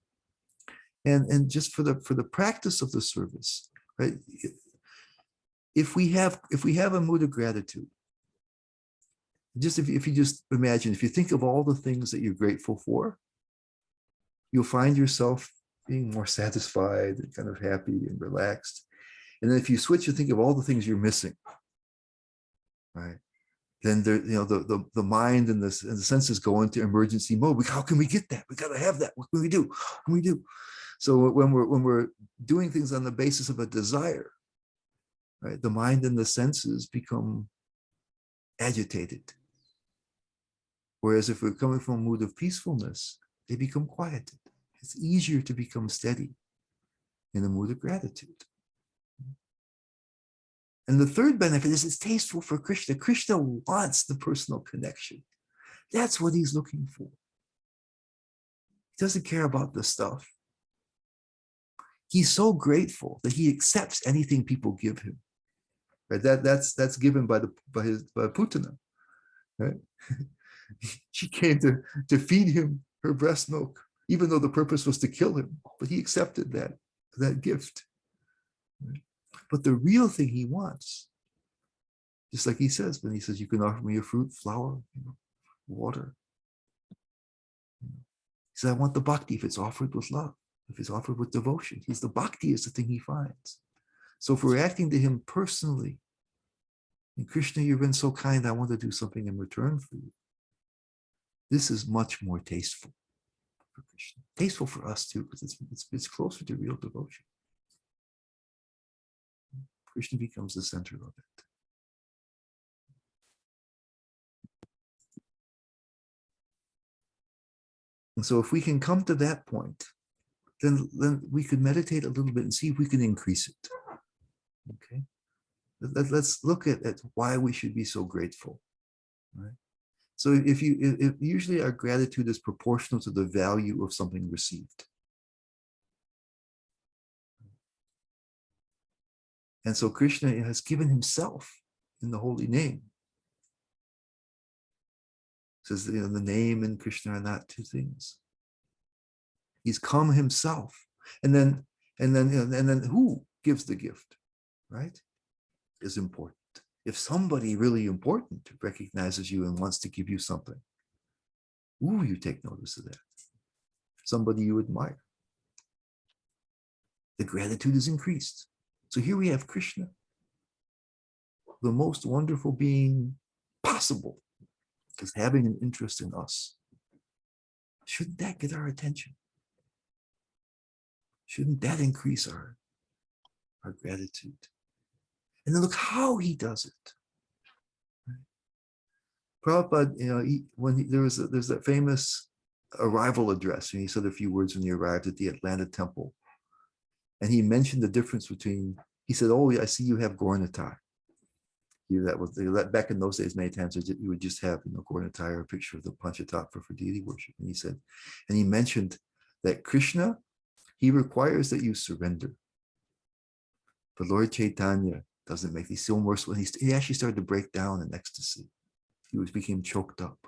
And just for the practice of the service, right? If we have a mood of gratitude, just if you just imagine, if you think of all the things that you're grateful for, you'll find yourself being more satisfied and kind of happy and relaxed. And then if you switch and think of all the things you're missing, right? Then the mind and the senses go into emergency mode. How can we get that? We got to have that. What can we do? What can we do? So when we're doing things on the basis of a desire, right, the mind and the senses become agitated. Whereas if we're coming from a mood of peacefulness, they become quieted. It's easier to become steady in a mood of gratitude. And the third benefit is it's tasteful for Krishna. Krishna wants the personal connection. That's what he's looking for. He doesn't care about the stuff. He's so grateful that he accepts anything people give him. Right? That's given by Putana. Right? She came to feed him her breast milk, even though the purpose was to kill him. But he accepted that gift. Right? But the real thing he wants, just like he says, when he says, you can offer me a fruit, flower, water. He says, I want the bhakti if it's offered with love, if it's offered with devotion. The bhakti is the thing he finds. So if we're acting to him personally, and Krishna, you've been so kind, I want to do something in return for you. This is much more tasteful for Krishna. Tasteful for us too, because it's closer to real devotion. Krishna becomes the center of it. And so if we can come to that point, then we could meditate a little bit and see if we can increase it. Okay. Let's look at why we should be so grateful. Right. So if usually our gratitude is proportional to the value of something received. And so Krishna has given himself in the holy name. It says, the name and Krishna are not two things. He's come himself. And then who gives the gift, right? Is important. If somebody really important recognizes you and wants to give you something, ooh, you take notice of that. Somebody you admire. The gratitude is increased. So here we have Krishna, the most wonderful being possible, is having an interest in us. Shouldn't that get our attention? Shouldn't that increase our gratitude? And then look how he does it. Prabhupada, there's that famous arrival address, and he said a few words when he arrived at the Atlanta temple. And he mentioned the difference between, he said, oh, I see you have Gauranatai. Back in those days, many times you would just have, Gauranatai, or a picture of the Panchatattva for deity worship. And he mentioned that Krishna, he requires that you surrender. But Lord Chaitanya doesn't make these so merciful. He actually started to break down in ecstasy. He became choked up.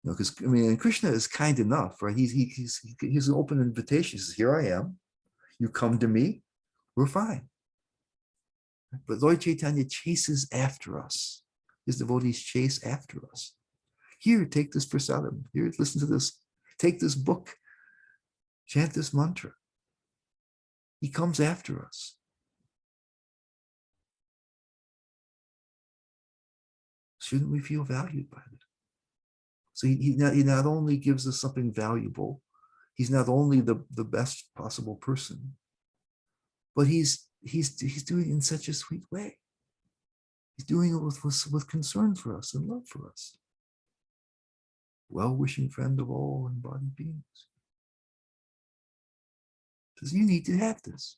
Because Krishna is kind enough, right? He's an open invitation. He says, here I am. You come to me, we're fine. But Lord Chaitanya chases after us. His devotees chase after us. Here, take this prasadam. Here, listen to this. Take this book. Chant this mantra. He comes after us. Shouldn't we feel valued by that? So he not only gives us something valuable, he's not only the best possible person, but he's doing it in such a sweet way. He's doing it with concern for us and love for us. Well-wishing friend of all embodied beings. Says, you need to have this.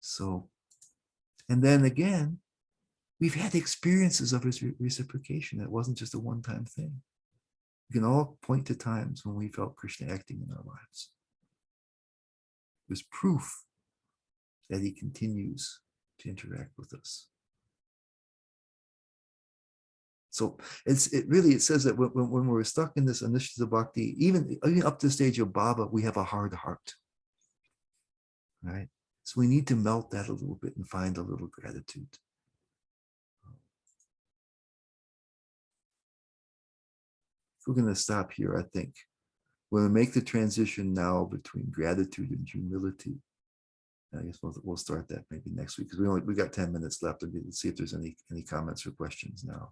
So, and then again, we've had experiences of his reciprocation. It wasn't just a one-time thing. We can all point to times when we felt Krishna acting in our lives. There's proof that he continues to interact with us. So it says that when we're stuck in this initiative bhakti, even up to the stage of Baba, we have a hard heart, right? So we need to melt that a little bit and find a little gratitude. We're going to stop here, I think. We're going to make the transition now between gratitude and humility. I guess we'll start that maybe next week, because we got 10 minutes left. Let's see if there's any comments or questions now.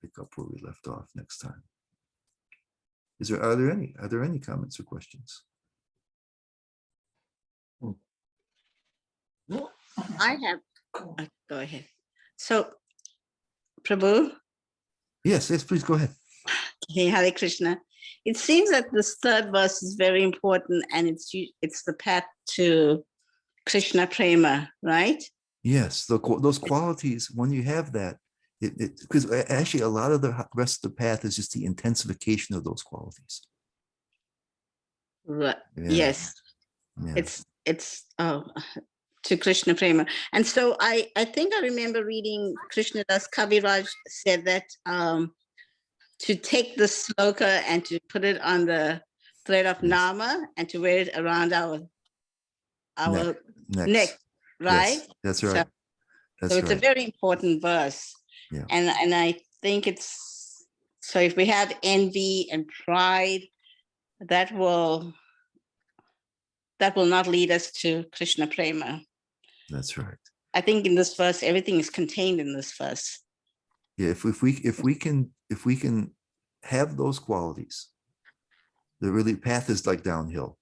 Pick up where we left off next time. Are there any comments or questions? I have. Go ahead. So, Prabhu. Yes, please go ahead. Hey, Hare Krishna. It seems that this third verse is very important, and it's the path to Krishna Prema, right? Yes, those qualities, when you have that, because actually a lot of the rest of the path is just the intensification of those qualities. Right. Yeah. Yes. Yeah. It's to Krishna Prema. And so I think I remember reading Krishna Das Kaviraj said that to take the sloka and to put it on the thread of Nama and to wear it around our neck, right? Yes, that's right. So it's a very important verse. Yeah. And I think it's, so if we have envy and pride, that will not lead us to Krishna Prema. That's right. I think in this verse, everything is contained in this verse. Yeah, if we can have those qualities, the path is like downhill.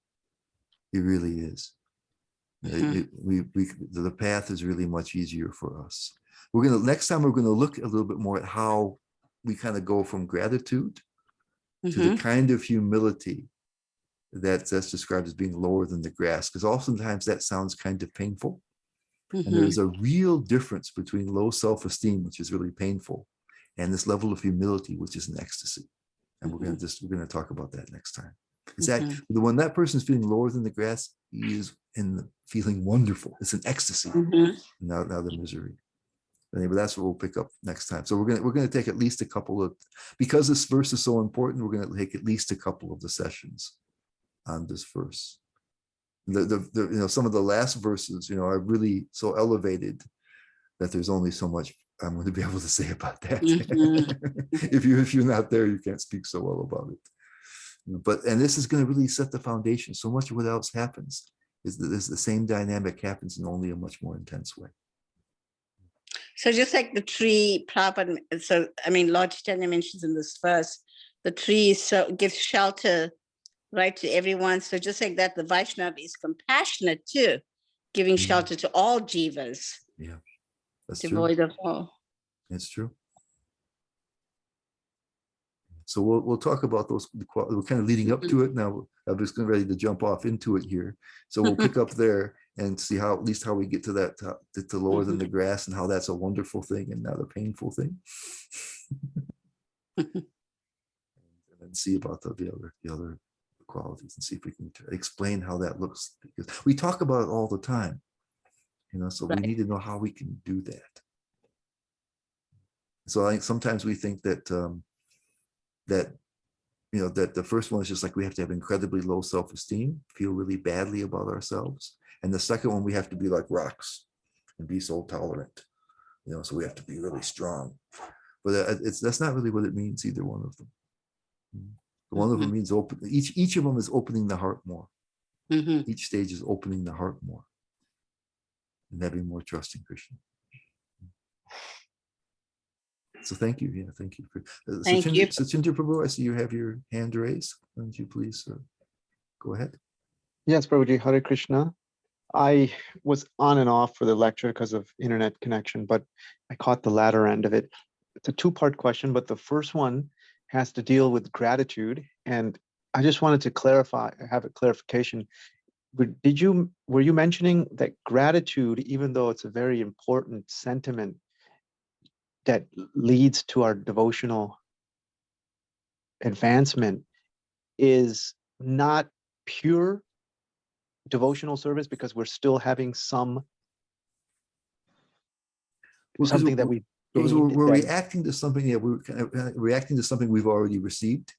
It really is. The path is really much easier for us. Next time we're gonna look a little bit more at how we kind of go from gratitude to the kind of humility that's described as being lower than the grass, because oftentimes that sounds kind of painful. And there's a real difference between low self-esteem, which is really painful, and this level of humility, which is an ecstasy. And we're gonna talk about that next time. It's that when that person's feeling lower than the grass, he is feeling wonderful. It's an ecstasy. Now the misery. Anyway, that's what we'll pick up next time. So we're gonna take at least a couple of, because this verse is so important, we're gonna take at least a couple of the sessions on this verse. Some of the last verses, are really so elevated that there's only so much I'm going to be able to say about that. If you're not there, you can't speak so well about it. And this is going to really set the foundation. So much of what else happens is that the same dynamic happens in only a much more intense way. So just like the tree, Prabhupada, so Lord Chaitanya mentions in this verse, the tree gives shelter, right, to everyone. So just like that, the Vaishnava is compassionate too, giving shelter to all jivas. Yeah, that's devoid true. Of all. It's true. So we'll talk about those. We're kind of leading up to it now. I'm just ready to jump off into it here. So we'll pick up there and see at least how we get to that, to lower than the grass, and how that's a wonderful thing and not a painful thing. And then see about the other qualities, and see if we can explain how that looks, because we talk about it all the time, so we need to know how we can do that. So I think sometimes we think that that the first one is just like we have to have incredibly low self-esteem, feel really badly about ourselves, and the second one we have to be like rocks and be so tolerant, so we have to be really strong. But that's not really what it means, either one of them. One of them means open. Each of them is opening the heart more. Each stage is opening the heart more and having more trust in Krishna. So thank you. Yeah, thank you. Sachinda Prabhu, I see you have your hand raised. Why don't you please go ahead? Yes, Prabhuji, Hare Krishna. I was on and off for the lecture because of internet connection, but I caught the latter end of it. It's a two-part question, but the first one has to deal with gratitude. And I just wanted to have a clarification. Were you mentioning that gratitude, even though it's a very important sentiment that leads to our devotional advancement, is not pure devotional service, because we're still having something that we we're reacting to something. Yeah, we're kind of reacting to something we've already received.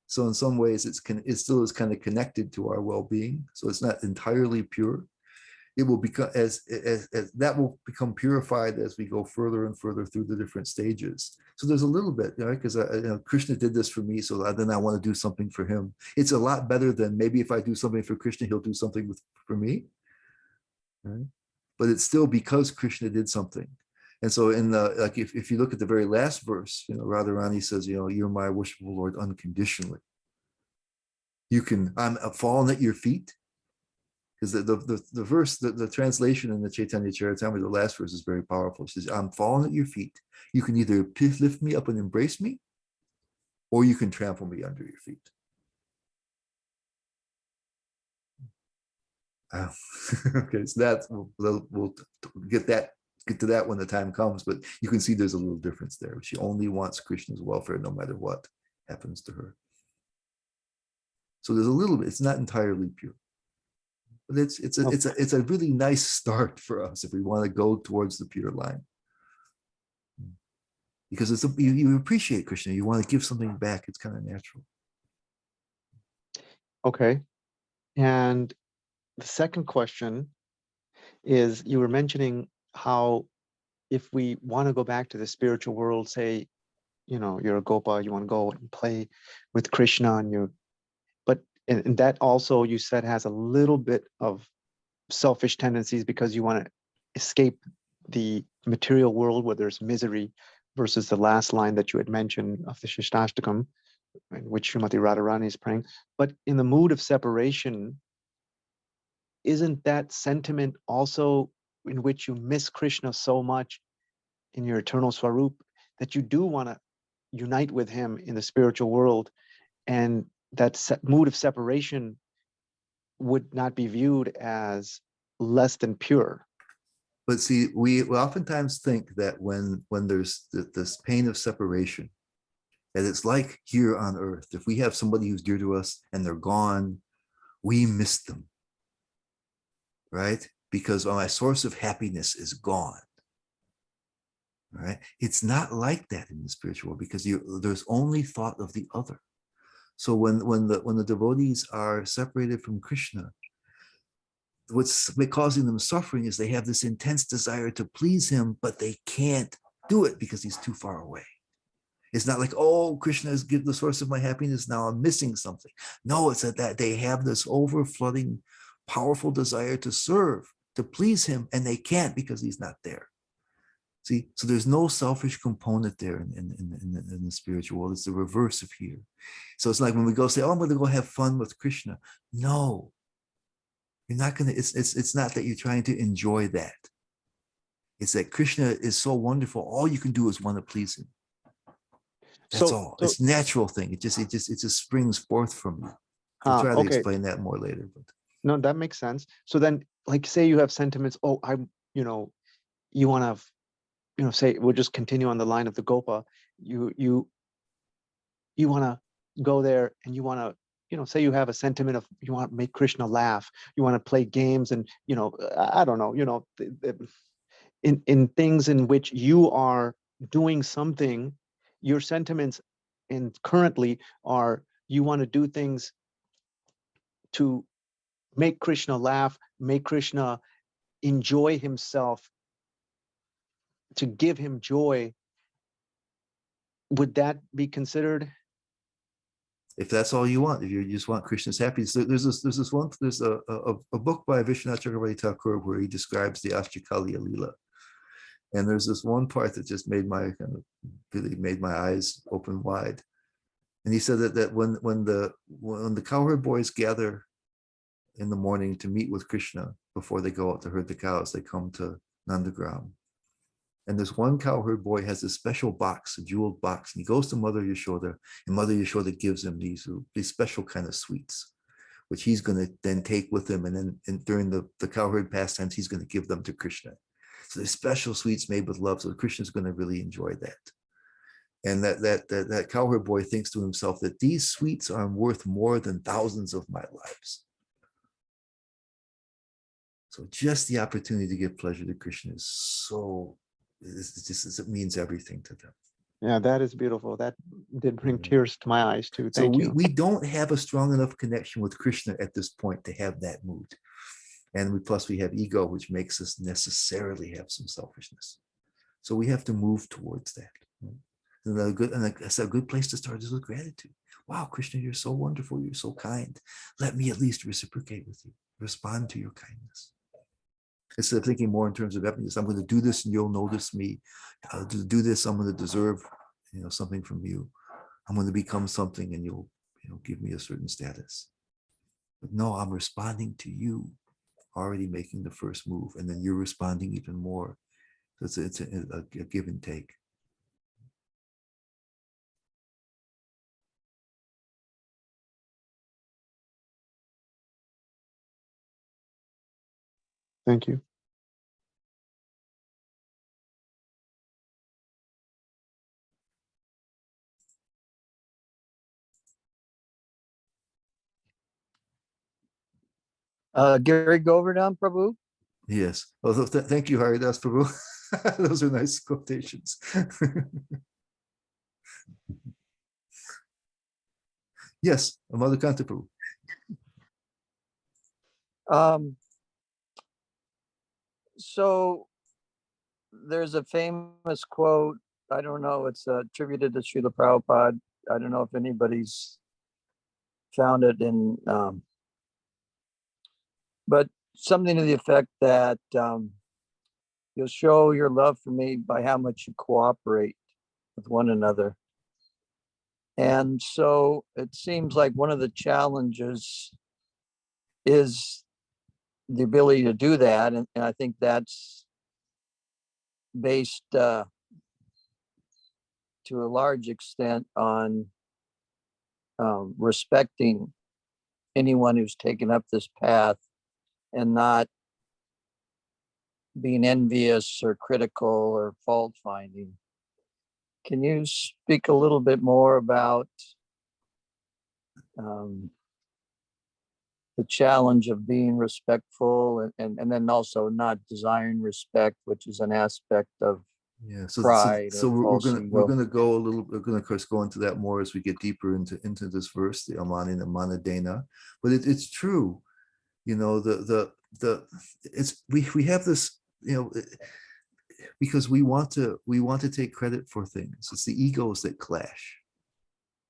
So in some ways, it still is kind of connected to our well-being. So it's not entirely pure. It will become as that will become purified as we go further and further through the different stages. So there's a little bit, right? Because Krishna did this for me, so then I want to do something for him. It's a lot better than maybe if I do something for Krishna, he'll do something for me. Right? But it's still because Krishna did something. And so if you look at the very last verse, Radharani says, you're my worshipful Lord unconditionally. I'm fallen at your feet. Because the verse, the translation in the Chaitanya Charitamrita, the last verse is very powerful. It says, I'm fallen at your feet. You can either lift me up and embrace me, or you can trample me under your feet. Okay, so that we'll get to that when the time comes, but you can see there's a little difference there. She only wants Krishna's welfare no matter what happens to her. So there's a little bit, it's not entirely pure. But it's a really nice start for us if we want to go towards the pure line, because you appreciate Krishna, you want to give something back. It's kind of natural. Okay, and the second question is, you were mentioning how if we want to go back to the spiritual world, say, you're a Gopa, you want to go and play with Krishna, and that also, you said, has a little bit of selfish tendencies, because you want to escape the material world where there's misery, versus the last line that you had mentioned of the Siksastakam, in which Srimati Radharani is praying. But in the mood of separation, isn't that sentiment also in which you miss Krishna so much in your eternal Swarup that you do want to unite with him in the spiritual world, and that mood of separation would not be viewed as less than pure? But see, we oftentimes think that when there's this pain of separation, that it's like here on earth. If we have somebody who's dear to us and they're gone, we miss them, right? Because my source of happiness is gone. Right? It's not like that in the spiritual world, because there's only thought of the other. So when the devotees are separated from Krishna, what's causing them suffering is they have this intense desire to please him, but they can't do it because he's too far away. It's not like, oh, Krishna is the source of my happiness, now I'm missing something. No, it's that they have this overflooding, powerful desire to serve, to please him, and they can't because he's not there. See, so there's no selfish component there in the spiritual world. It's the reverse of here. So it's like when we go say, oh, I'm going to go have fun with Krishna. No, you're not going to, it's not that you're trying to enjoy that. It's that Krishna is so wonderful. All you can do is want to please him. That's all. It's a natural thing. It just springs forth from you. I'll try to explain that more later. But no, that makes sense. So then, like, say you have sentiments, oh, you want to, say, we'll just continue on the line of the Gopa. You want to go there and you want to, say you have a sentiment of you want to make Krishna laugh, you want to play games, and I don't know, in things in which you are doing something, your sentiments and currently are you want to do things to make Krishna laugh, make Krishna enjoy himself, to give him joy. Would that be considered? If that's all you want, if you just want Krishna's happiness, there's a book by Vishwanath Chakravarti Thakur where he describes the Ashtakaliya Leela. And there's this one part that just really made my eyes open wide. And he said that when the cowherd boys gather in the morning to meet with Krishna before they go out to herd the cows, they come to Nandagram. And this one cowherd boy has a special box, a jeweled box, and he goes to Mother Yashoda, and Mother Yashoda gives him these special kind of sweets, which he's going to then take with him. And then during the cowherd pastimes, he's going to give them to Krishna. So there's special sweets made with love. So Krishna's going to really enjoy that. And that cowherd boy thinks to himself that these sweets are worth more than thousands of my lives. So just the opportunity to give pleasure to Krishna it means everything to them. Yeah, that is beautiful. That did bring tears to my eyes too. Thank you. We don't have a strong enough connection with Krishna at this point to have that mood. And plus we have ego, which makes us necessarily have some selfishness. So we have to move towards that. And a good place to start is with gratitude. Wow, Krishna, you're so wonderful. You're so kind. Let me at least reciprocate with you. Respond to your kindness. Instead of thinking more in terms of happiness, I'm going to do this and you'll notice me. To do this, I'm going to deserve, something from you. I'm going to become something and you'll, give me a certain status. But no, I'm responding to you, already making the first move, and then you're responding even more. So it's a give and take. Thank you. Gary Govardhan Prabhu. Yes. Although thank you, Haridas Prabhu. Those are nice quotations. Yes, Amadukanta Prabhu. So there's a famous quote. I don't know. It's attributed to Srila Prabhupada. I don't know if anybody's found it but something to the effect that you'll show your love for me by how much you cooperate with one another. And so it seems like one of the challenges is the ability to do that. And I think that's based to a large extent on respecting anyone who's taken up this path and not being envious or critical or fault finding. Can you speak a little bit more about the challenge of being respectful and then also not desiring respect, which is an aspect of pride? So we're gonna go a little. We're gonna, of course, go into that more as we get deeper into this verse, the Amani and Manadena. But it's true, you know. We have this, you know, because we want to take credit for things. It's the egos that clash.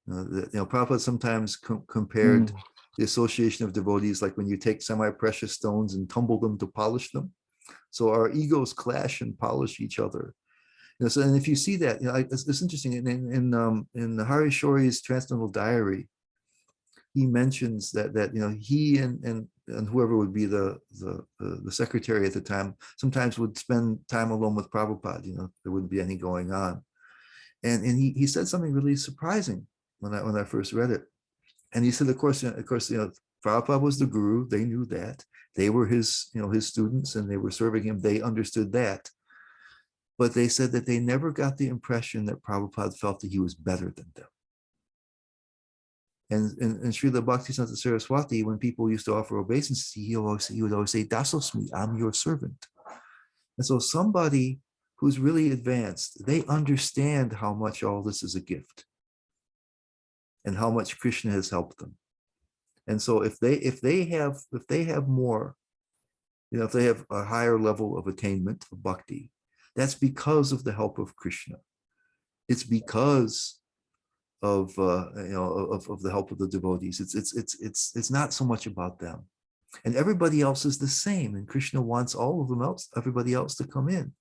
Prabhupada sometimes compared the association of devotees like when you take semi-precious stones and tumble them to polish them. So our egos clash and polish each other. So, and if you see that, it's interesting. In Hari Shori's Transcendental Diary, he mentions that he and whoever would be the secretary at the time sometimes would spend time alone with Prabhupada. There wouldn't be any going on, and he said something really surprising when I first read it. And he said, of course, Prabhupada was the guru. They knew that. They were his students, and they were serving him. They understood that. But they said that they never got the impression that Prabhupada felt that he was better than them. And Srila Bhaktisanta Saraswati, when people used to offer obeisances, he would always say, Dasosmi, I'm your servant. And so somebody who's really advanced, they understand how much all this is a gift and how much Krishna has helped them. And so if they have more, if they have a higher level of attainment of bhakti, that's because of the help of Krishna. It's because of the help of the devotees. It's not so much about them, and everybody else is the same. And Krishna wants everybody else to come in.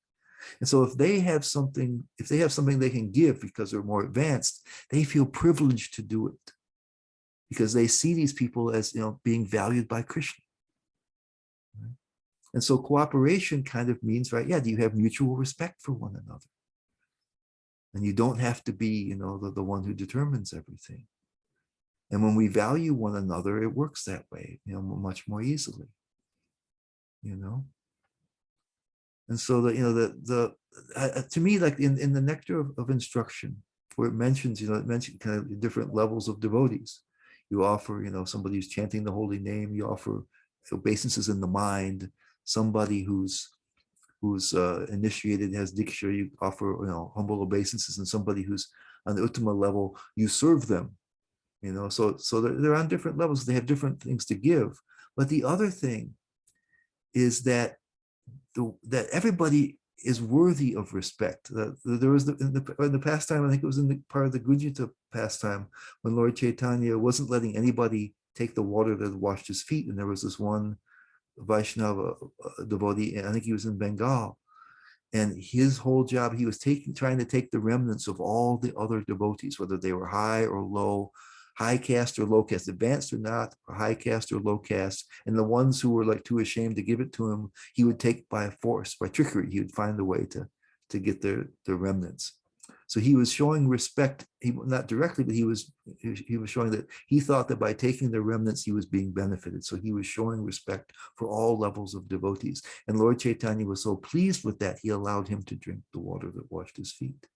And so if they have something they can give because they're more advanced, they feel privileged to do it because they see these people as being valued by Krishna. And so cooperation kind of means, right? Yeah, do you have mutual respect for one another? And you don't have to be, the one who determines everything. And when we value one another, it works that way, much more easily. And so to me, like in the Nectar of Instruction, where it mentions kind of different levels of devotees. You offer, somebody who's chanting the holy name. You offer obeisances in the mind. Somebody who's initiated, has diksha, you offer humble obeisances, and somebody who's on the uttama level, you serve them. So they're on different levels. They have different things to give. But the other thing is that everybody is worthy of respect. There was in the pastime, I think it was in the part of the Gujita pastime, when Lord Chaitanya wasn't letting anybody take the water that washed his feet, and there was this one Vaishnava devotee, and I think he was in Bengal, and his whole job, he was trying to take the remnants of all the other devotees, whether they were high or low, high caste or low caste, advanced or not, or high caste or low caste, and the ones who were like too ashamed to give it to him, he would take by force, by trickery. He would find a way to get the remnants. So he was showing respect, not directly, but he was showing that he thought that by taking the remnants, he was being benefited. So he was showing respect for all levels of devotees. And Lord Chaitanya was so pleased with that, he allowed him to drink the water that washed his feet.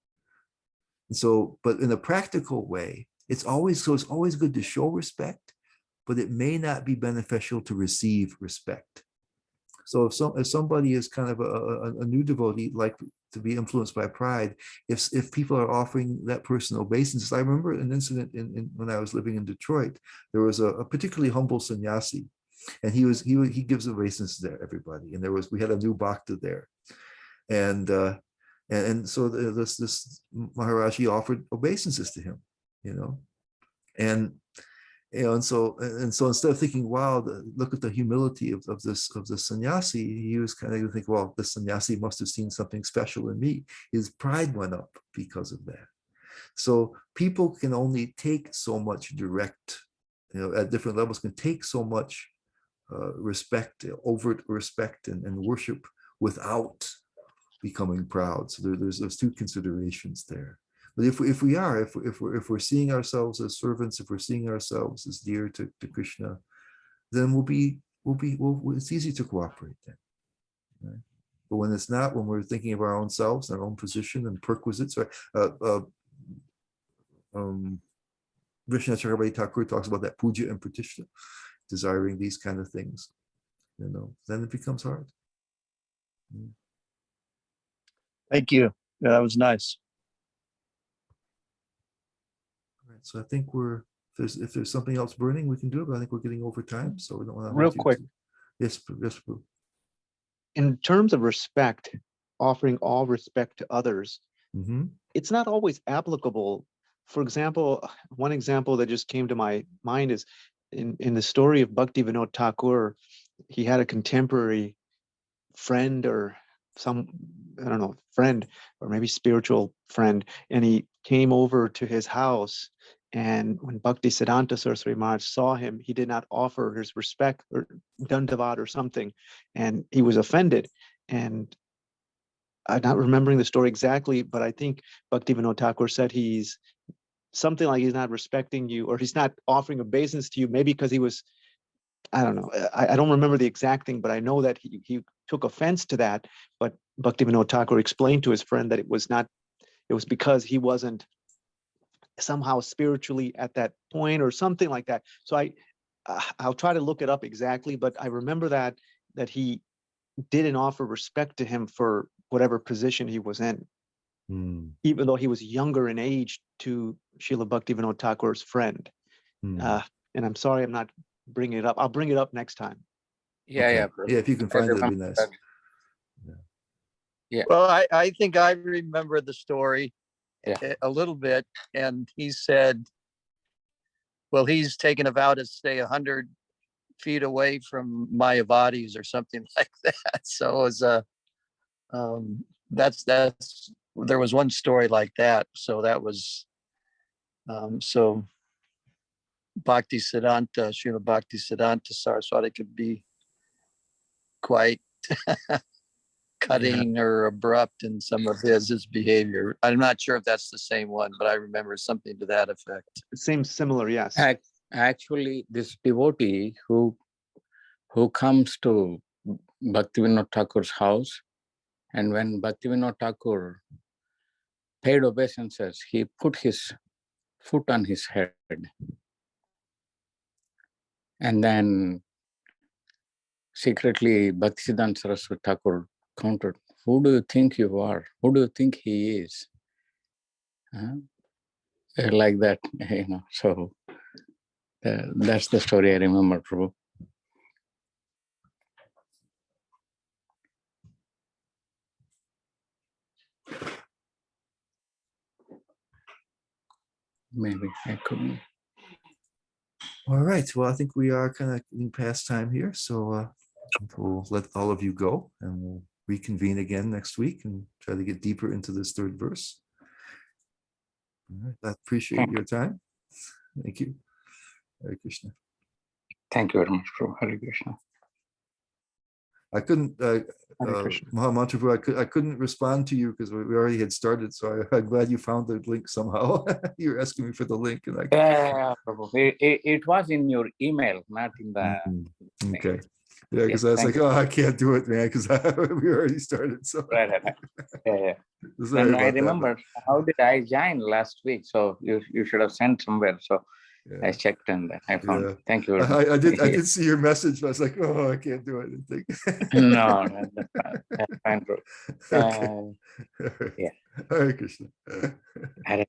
And so, but in a practical way, it's always good to show respect, but it may not be beneficial to receive respect. So if somebody is kind of a new devotee, like to be influenced by pride, if people are offering that person obeisances. I remember an incident when I was living in Detroit. There was a particularly humble sannyasi, and he gives obeisances to everybody. And we had a new bhakta there, and so this Maharaj, he offered obeisances to him, and so instead of thinking, wow, look at the humility of this sannyasi, he was kind of thinking, well, the sannyasi must have seen something special in me. His pride went up because of that. So people can only take so much direct, at different levels, can take so much respect, overt respect and worship without becoming proud. So there's those two considerations there. But if we're seeing ourselves as servants, if we're seeing ourselves as dear to Krishna, then it's easy to cooperate then. Right? But when it's not, when we're thinking of our own selves, our own position and perquisites, right? Vishnu Chakravarti Thakur talks about that puja and pratishtha, desiring these kind of things. Then it becomes hard. Thank you. Yeah, that was nice. All right, so I think if there's something else burning, we can do it, but I think we're getting over time, so we don't want to Real quick. Yes, Prabhu. In terms of respect, offering all respect to others, it's not always applicable. For example, one example that just came to my mind is in the story of Bhaktivinoda Thakur. He had a contemporary friend or friend or maybe spiritual friend, and he came over to his house, and when Bhakti Siddhanta Saraswati Maharaj saw him, he did not offer his respect or dandavat or something, and he was offended. And I'm not remembering the story exactly, but I think Bhaktivinoda Thakur said he's something like he's not respecting you, or he's not offering obeisance to you, maybe because he was, I don't know. I don't remember the exact thing, but I know that he took offense to that. But Bhaktivinoda Thakur explained to his friend that it was because he wasn't somehow spiritually at that point or something like that. So I'll try to look it up exactly, but I remember that he didn't offer respect to him for whatever position he was in, even though he was younger in age to Srila Bhaktivinoda Thakur's friend. And I'm sorry, I'm not bringing it up. I'll bring it up next time. Yeah, Okay. yeah. Yeah, if you can find it, it'd be nice. Yeah. Well, I think I remember the story a little bit, and he said, well, he's taken a vow to stay 100 feet away from Mayavadis or something like that. So it was there was one story like that. So that was so Bhakti Siddhanta, Srila Bhakti Siddhanta Saraswati could be quite cutting or abrupt in some of his behavior. I'm not sure if that's the same one, but I remember something to that effect. Seems similar, yes. Actually, this devotee who comes to Bhaktivinoda Thakur's house, and when Bhaktivinoda Thakur paid obeisances, he put his foot on his head. And then secretly Bhaktisiddhanta Saraswati Thakur countered, who do you think you are? Who do you think he is? Like that, so that's the story I remember, Prabhu. Maybe I couldn't. All right. Well, I think we are kind of in past time here. So we'll let all of you go, and we'll reconvene again next week and try to get deeper into this third verse. All right. I appreciate your time. Thank you. Hare Krishna. Thank you very much, Prabhu. Hare Krishna. I couldn't, Mahamantra, I couldn't respond to you because we already had started. So I'm glad you found the link somehow. You were asking me for the link, and Yeah, Prabhu. It was in your email, not in the. Okay. Yeah, because I was like, I can't do it, man, because we already started. So right. Yeah. Sorry I remember how did I join last week? So you should have sent somewhere. So yeah. I checked and I found it. Thank you. I did see your message, but I was like, I can't do it. No, that's fine, bro. Okay. Yeah. Hare Krishna. Hare